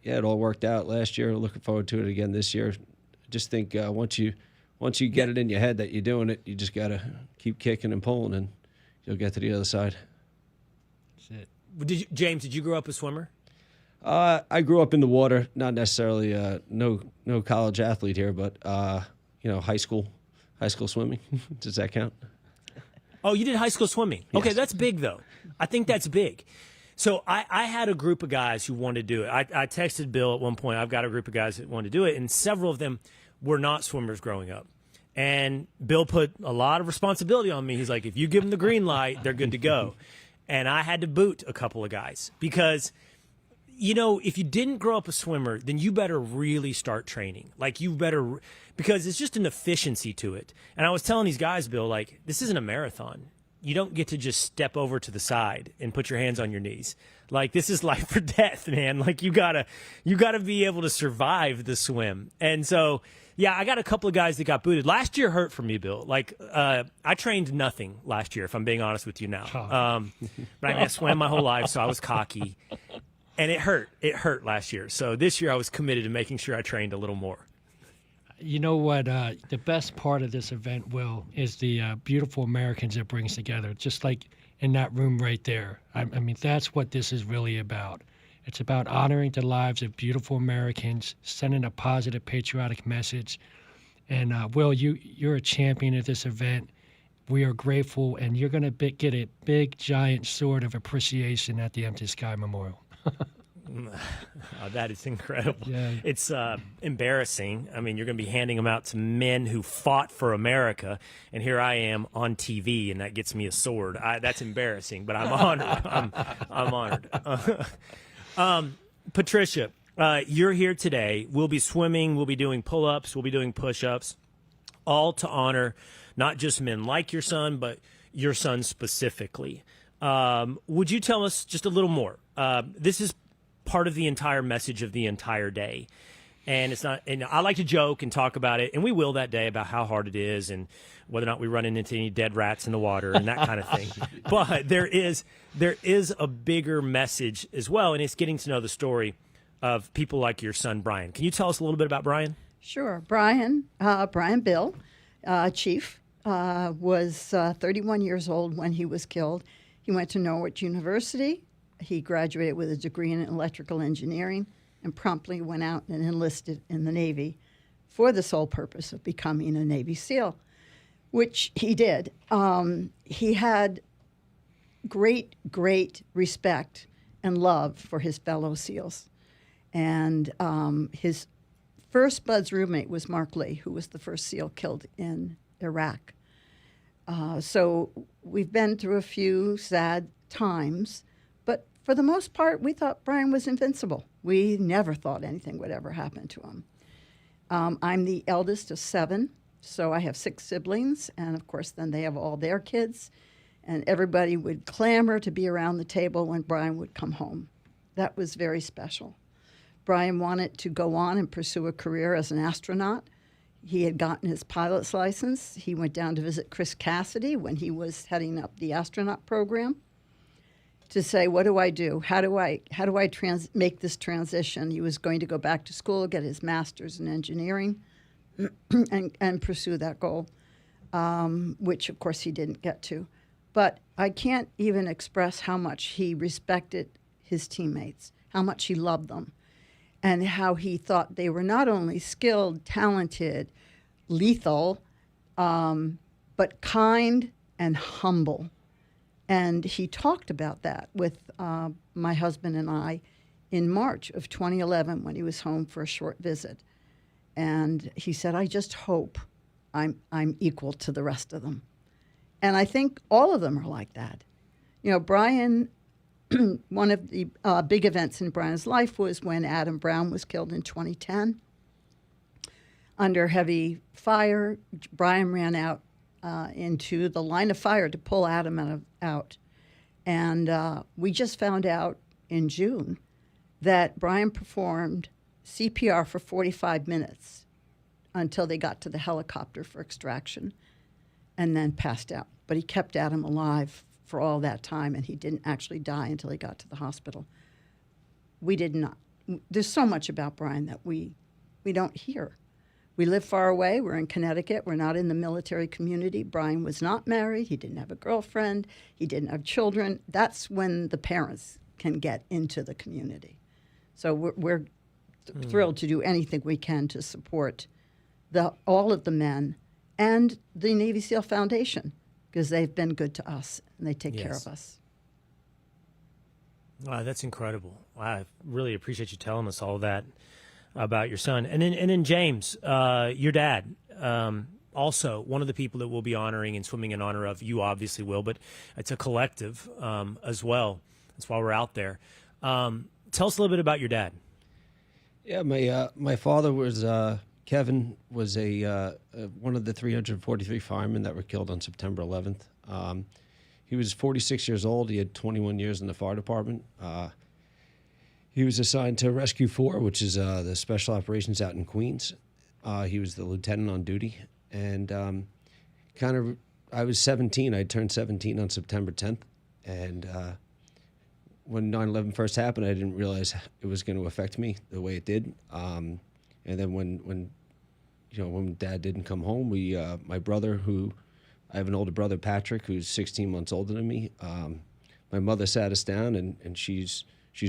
it all worked out last year. Looking forward to it again this year. I just think once you get it in your head that you're doing it, you just got to keep kicking and pulling and you'll get to the other side. James, did you grow up a swimmer? I grew up in the water, not necessarily no college athlete here, but high school swimming. Does that count? Oh, you did high school swimming. Yes. Okay, that's big though. I think that's big. So I had a group of guys who wanted to do it. I texted Bill at one point. I've got a group of guys that wanted to do it, and several of them were not swimmers growing up. And Bill put a lot of responsibility on me. He's like, if you give them the green light, they're good to go. And I had to boot a couple of guys because, if you didn't grow up a swimmer, then you better really start training. Because it's just an efficiency to it. And I was telling these guys, Bill, this isn't a marathon. You don't get to just step over to the side and put your hands on your knees. This is life or death, man. You gotta be able to survive the swim. And so, yeah, I got a couple of guys that got booted. Last year hurt for me, Bill. I trained nothing last year, if I'm being honest with you now. But I swam my whole life, so I was cocky. And it hurt. It hurt last year. So this year I was committed to making sure I trained a little more. You know what? The best part of this event, Will, is the beautiful Americans it brings together, just like in that room right there. I mean, that's what this is really about. It's about honoring the lives of beautiful Americans, sending a positive, patriotic message. And, Will, you're a champion at this event. We are grateful, and you're going to get a big, giant sword of appreciation at the Empty Sky Memorial. Oh, that is incredible. Yeah. It's embarrassing. I mean, you're going to be handing them out to men who fought for America, and here I am on TV, and that gets me a sword. That's embarrassing, but I'm honored. I'm honored. Patricia, you're here today. We'll be swimming. We'll be doing pull-ups. We'll be doing push-ups, all to honor not just men like your son, but your son specifically. Would you tell us just a little more? This is part of the entire message of the entire day. And it's not, and I like to joke and talk about it, and we will that day about how hard it is and whether or not we run into any dead rats in the water and that kind of thing. But there is a bigger message as well, and it's getting to know the story of people like your son, Brian. Can you tell us a little bit about Brian? Sure. Brian Bill, Chief, was 31 years old when he was killed. He went to Norwich University. He graduated with a degree in electrical engineering and promptly went out and enlisted in the Navy for the sole purpose of becoming a Navy SEAL, which he did. He had great respect and love for his fellow SEALs. And his first Bud's roommate was Mark Lee, who was the first SEAL killed in Iraq. So we've been through a few sad times, but for the most part, we thought Brian was invincible. We never thought anything would ever happen to him. I'm the eldest of 7, so I have 6 siblings, and of course then they have all their kids, and everybody would clamor to be around the table when Brian would come home. That was very special. Brian wanted to go on and pursue a career as an astronaut. He had gotten his pilot's license. He went down to visit Chris Cassidy when he was heading up the astronaut program to say, what do I do? How do I make this transition? He was going to go back to school, get his master's in engineering, and pursue that goal, which, of course, he didn't get to. But I can't even express how much he respected his teammates, how much he loved them, and how he thought they were not only skilled, talented, lethal, but kind and humble. And he talked about that with my husband and I in March of 2011 when he was home for a short visit. And he said, I just hope I'm equal to the rest of them. And I think all of them are like that. You know, Brian, one of the big events in Brian's life was when Adam Brown was killed in 2010. Under heavy fire, Brian ran out into the line of fire to pull Adam out. And we just found out in June that Brian performed CPR for 45 minutes until they got to the helicopter for extraction and then passed out. But he kept Adam alive for all that time, and he didn't actually die until he got to the hospital. We did not. There's so much about Brian that we don't hear. We live far away. We're in Connecticut. We're not in the military community. Brian was not married. He didn't have a girlfriend. He didn't have children. That's when the parents can get into the community. So we're thrilled to do anything we can to support all of the men and the Navy SEAL Foundation, because they've been good to us and they take care of us. Wow, that's incredible. I really appreciate you telling us all that about your son. And then James, your dad, also one of the people that we'll be honoring and swimming in honor of. You obviously will, but it's a collective as well. That's why we're out there. Tell us a little bit about your dad. Yeah, my father was Kevin was one of the 343 firemen that were killed on September 11th. He was 46 years old. He had 21 years in the fire department. He was assigned to Rescue 4, which is the special operations out in Queens. He was the lieutenant on duty. And I was 17. I turned 17 on September 10th. And when 9/11 first happened, I didn't realize it was going to affect me the way it did. And then when Dad didn't come home, my brother, I have an older brother, Patrick, who's 16 months older than me. My mother sat us down, and she's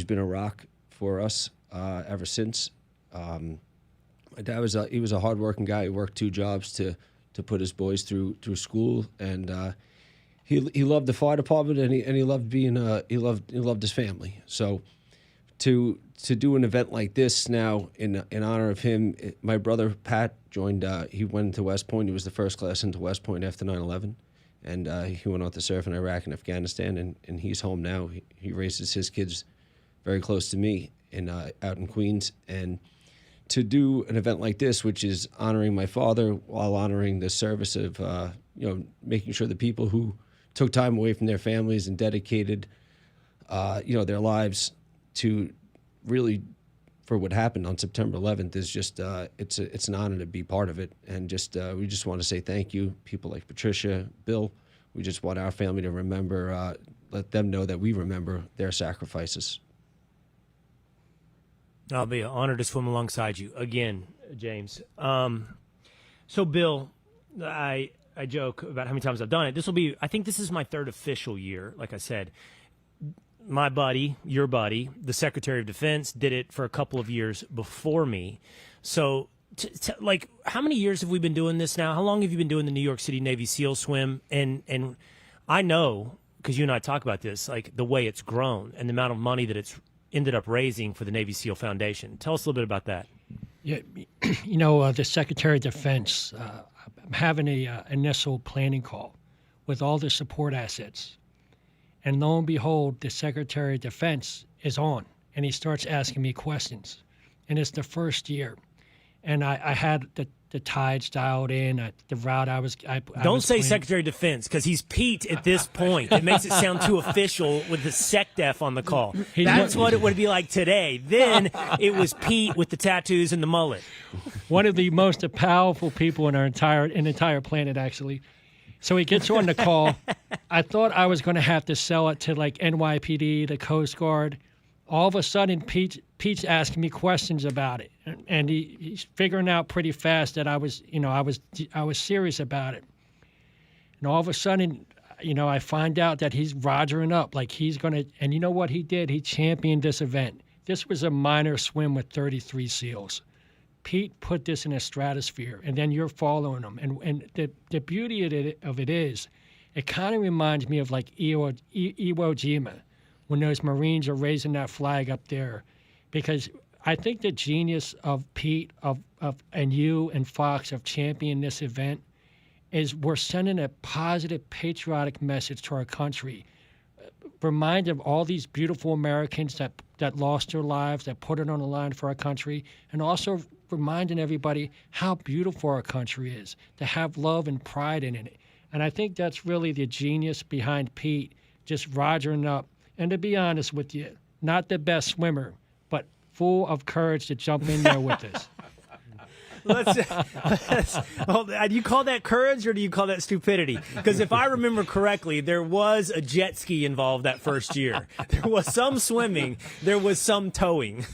been a rock for us ever since. My dad was a hardworking guy. He worked 2 jobs to put his boys through school, and he loved the fire department, and he loved being he loved his family. So to do an event like this now in honor of him, my brother Pat joined. He went to West Point. He was the first class into West Point after 9/11, and he went on to serve in Iraq and Afghanistan, and he's home now. He raises his kids very close to me out in Queens, and to do an event like this, which is honoring my father while honoring the service of making sure the people who took time away from their families and dedicated, their lives to really for what happened on September 11th is just it's an honor to be part of it, and we just want to say thank you, people like Patricia, Bill. We just want our family to remember, let them know that we remember their sacrifices. I'll be honored to swim alongside you again, James. So, Bill, I joke about how many times I've done it. I think this is my third official year. Like I said, my buddy, your buddy, the Secretary of Defense, did it for a couple of years before me. So, like, how many years have we been doing this now? How long have you been doing the New York City Navy SEAL swim? And I know, because you and I talk about this, like the way it's grown and the amount of money that it's ended up raising for the Navy SEAL Foundation. Tell us a little bit about that. Yeah, the Secretary of Defense, I'm having a initial planning call with all the support assets. And lo and behold, the Secretary of Defense is on, and he starts asking me questions. And it's the first year. And I had the tides dialed in, the route I was Don't say planning. Secretary of Defense, because he's Pete at this point. It makes it sound too official with the SecDef on the call. That's what it would be like today. Then it was Pete with the tattoos and the mullet. One of the most powerful people in the entire planet, actually. So he gets on the call. I thought I was going to have to sell it to like NYPD, the Coast Guard. All of a sudden, Pete's asking me questions about it, and he's figuring out pretty fast that I was serious about it. And all of a sudden, I find out that he's rogering up, like he's going to. And you know what he did? He championed this event. This was a minor swim with 33 SEALs. Pete put this in a stratosphere, and then you're following him. And the beauty of it is, it kind of reminds me of like Iwo Jima, when those Marines are raising that flag up there. Because I think the genius of Pete and you and Fox of championing this event is we're sending a positive, patriotic message to our country. Remind of all these beautiful Americans that lost their lives, that put it on the line for our country, and also reminding everybody how beautiful our country is, to have love and pride in it. And I think that's really the genius behind Pete, just rogering up. And to be honest with you, not the best swimmer, but full of courage to jump in there with us. Do you call that courage or do you call that stupidity? Because if I remember correctly, there was a jet ski involved that first year. There was some swimming. There was some towing.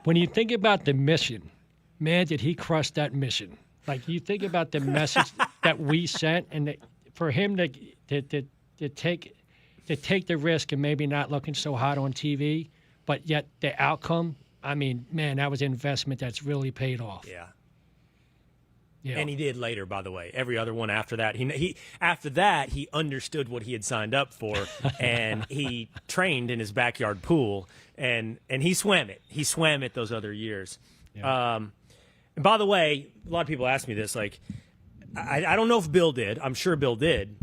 When you think about the mission, man, did he crush that mission. Like, you think about the message that we sent, and for him to take the risk and maybe not looking so hot on TV, but yet the outcome, I mean, man, that was an investment that's really paid off. Yeah. Yeah. And he did later, by the way. Every other one after that, he understood what he had signed up for, and he trained in his backyard pool, and he swam it. He swam it those other years. Yeah. And by the way, a lot of people ask me this, like, I don't know if Bill did. I'm sure Bill did.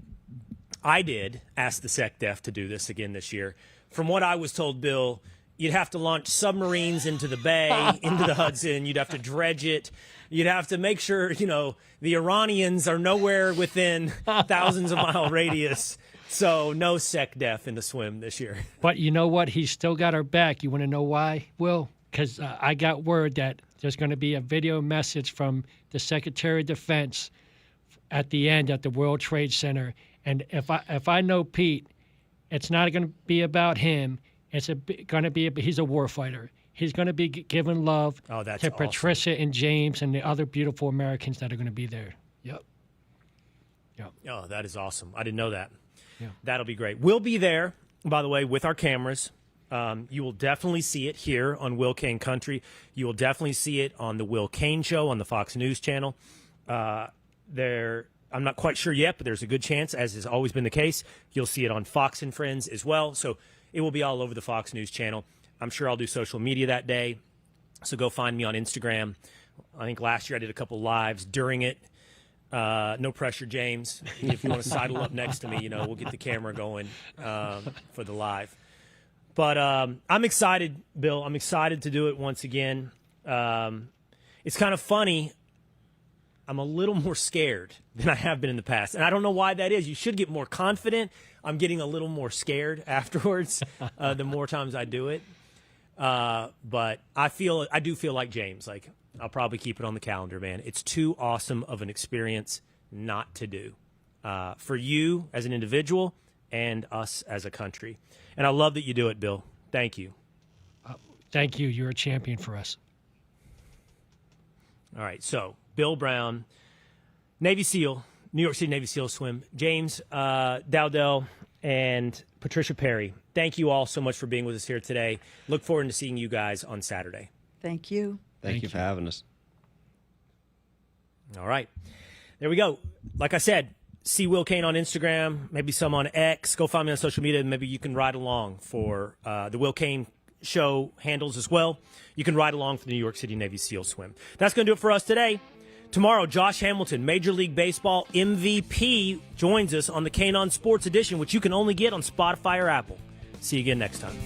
I did ask the SecDef to do this again this year. From what I was told, Bill, you'd have to launch submarines into the bay, into the Hudson. You'd have to dredge it. You'd have to make sure, the Iranians are nowhere within thousands of mile radius. So no SecDef in the swim this year. But you know what? He's still got our back. You want to know why? Will? Because I got word that there's going to be a video message from the Secretary of Defense at the end at the World Trade Center. And if I know Pete, it's not going to be about him. It's going to be he's a warfighter. He's going to be giving love to awesome. Patricia and James and the other beautiful Americans that are going to be there. Yep. Oh, that is awesome. I didn't know that. Yeah. That'll be great. We'll be there, by the way, with our cameras. You will definitely see it here on Will Cain Country. You will definitely see it on the Will Cain Show on the Fox News channel. I'm not quite sure yet, but there's a good chance, as has always been the case, you'll see it on Fox and Friends as well. So it will be all over the Fox News channel. I'm sure I'll do social media that day. So go find me on Instagram. I think last year I did a couple lives during it. No pressure, James. If you want to sidle up next to me, we'll get the camera going for the live. But I'm excited, Bill. I'm excited to do it once again. It's kind of funny. I'm a little more scared than I have been in the past. And I don't know why that is. You should get more confident. I'm getting a little more scared afterwards the more times I do it. But I do feel like James. Like, I'll probably keep it on the calendar, man. It's too awesome of an experience not to do for you as an individual and us as a country. And I love that you do it, Bill. Thank you. Thank you. You're a champion for us. All right, so Bill Brown, Navy SEAL, New York City Navy SEAL swim, James Dowdell, and Patricia Parry. Thank you all so much for being with us here today. Look forward to seeing you guys on Saturday. Thank you. Thank you for having us. All right, there we go. Like I said, see Will Cain on Instagram, maybe some on X. Go find me on social media, and maybe you can ride along for the Will Cain Show handles as well. You can ride along for the New York City Navy SEAL swim. That's going to do it for us today. Tomorrow, Josh Hamilton, Major League Baseball MVP, joins us on the Cain on Sports Edition, which you can only get on Spotify or Apple. See you again next time.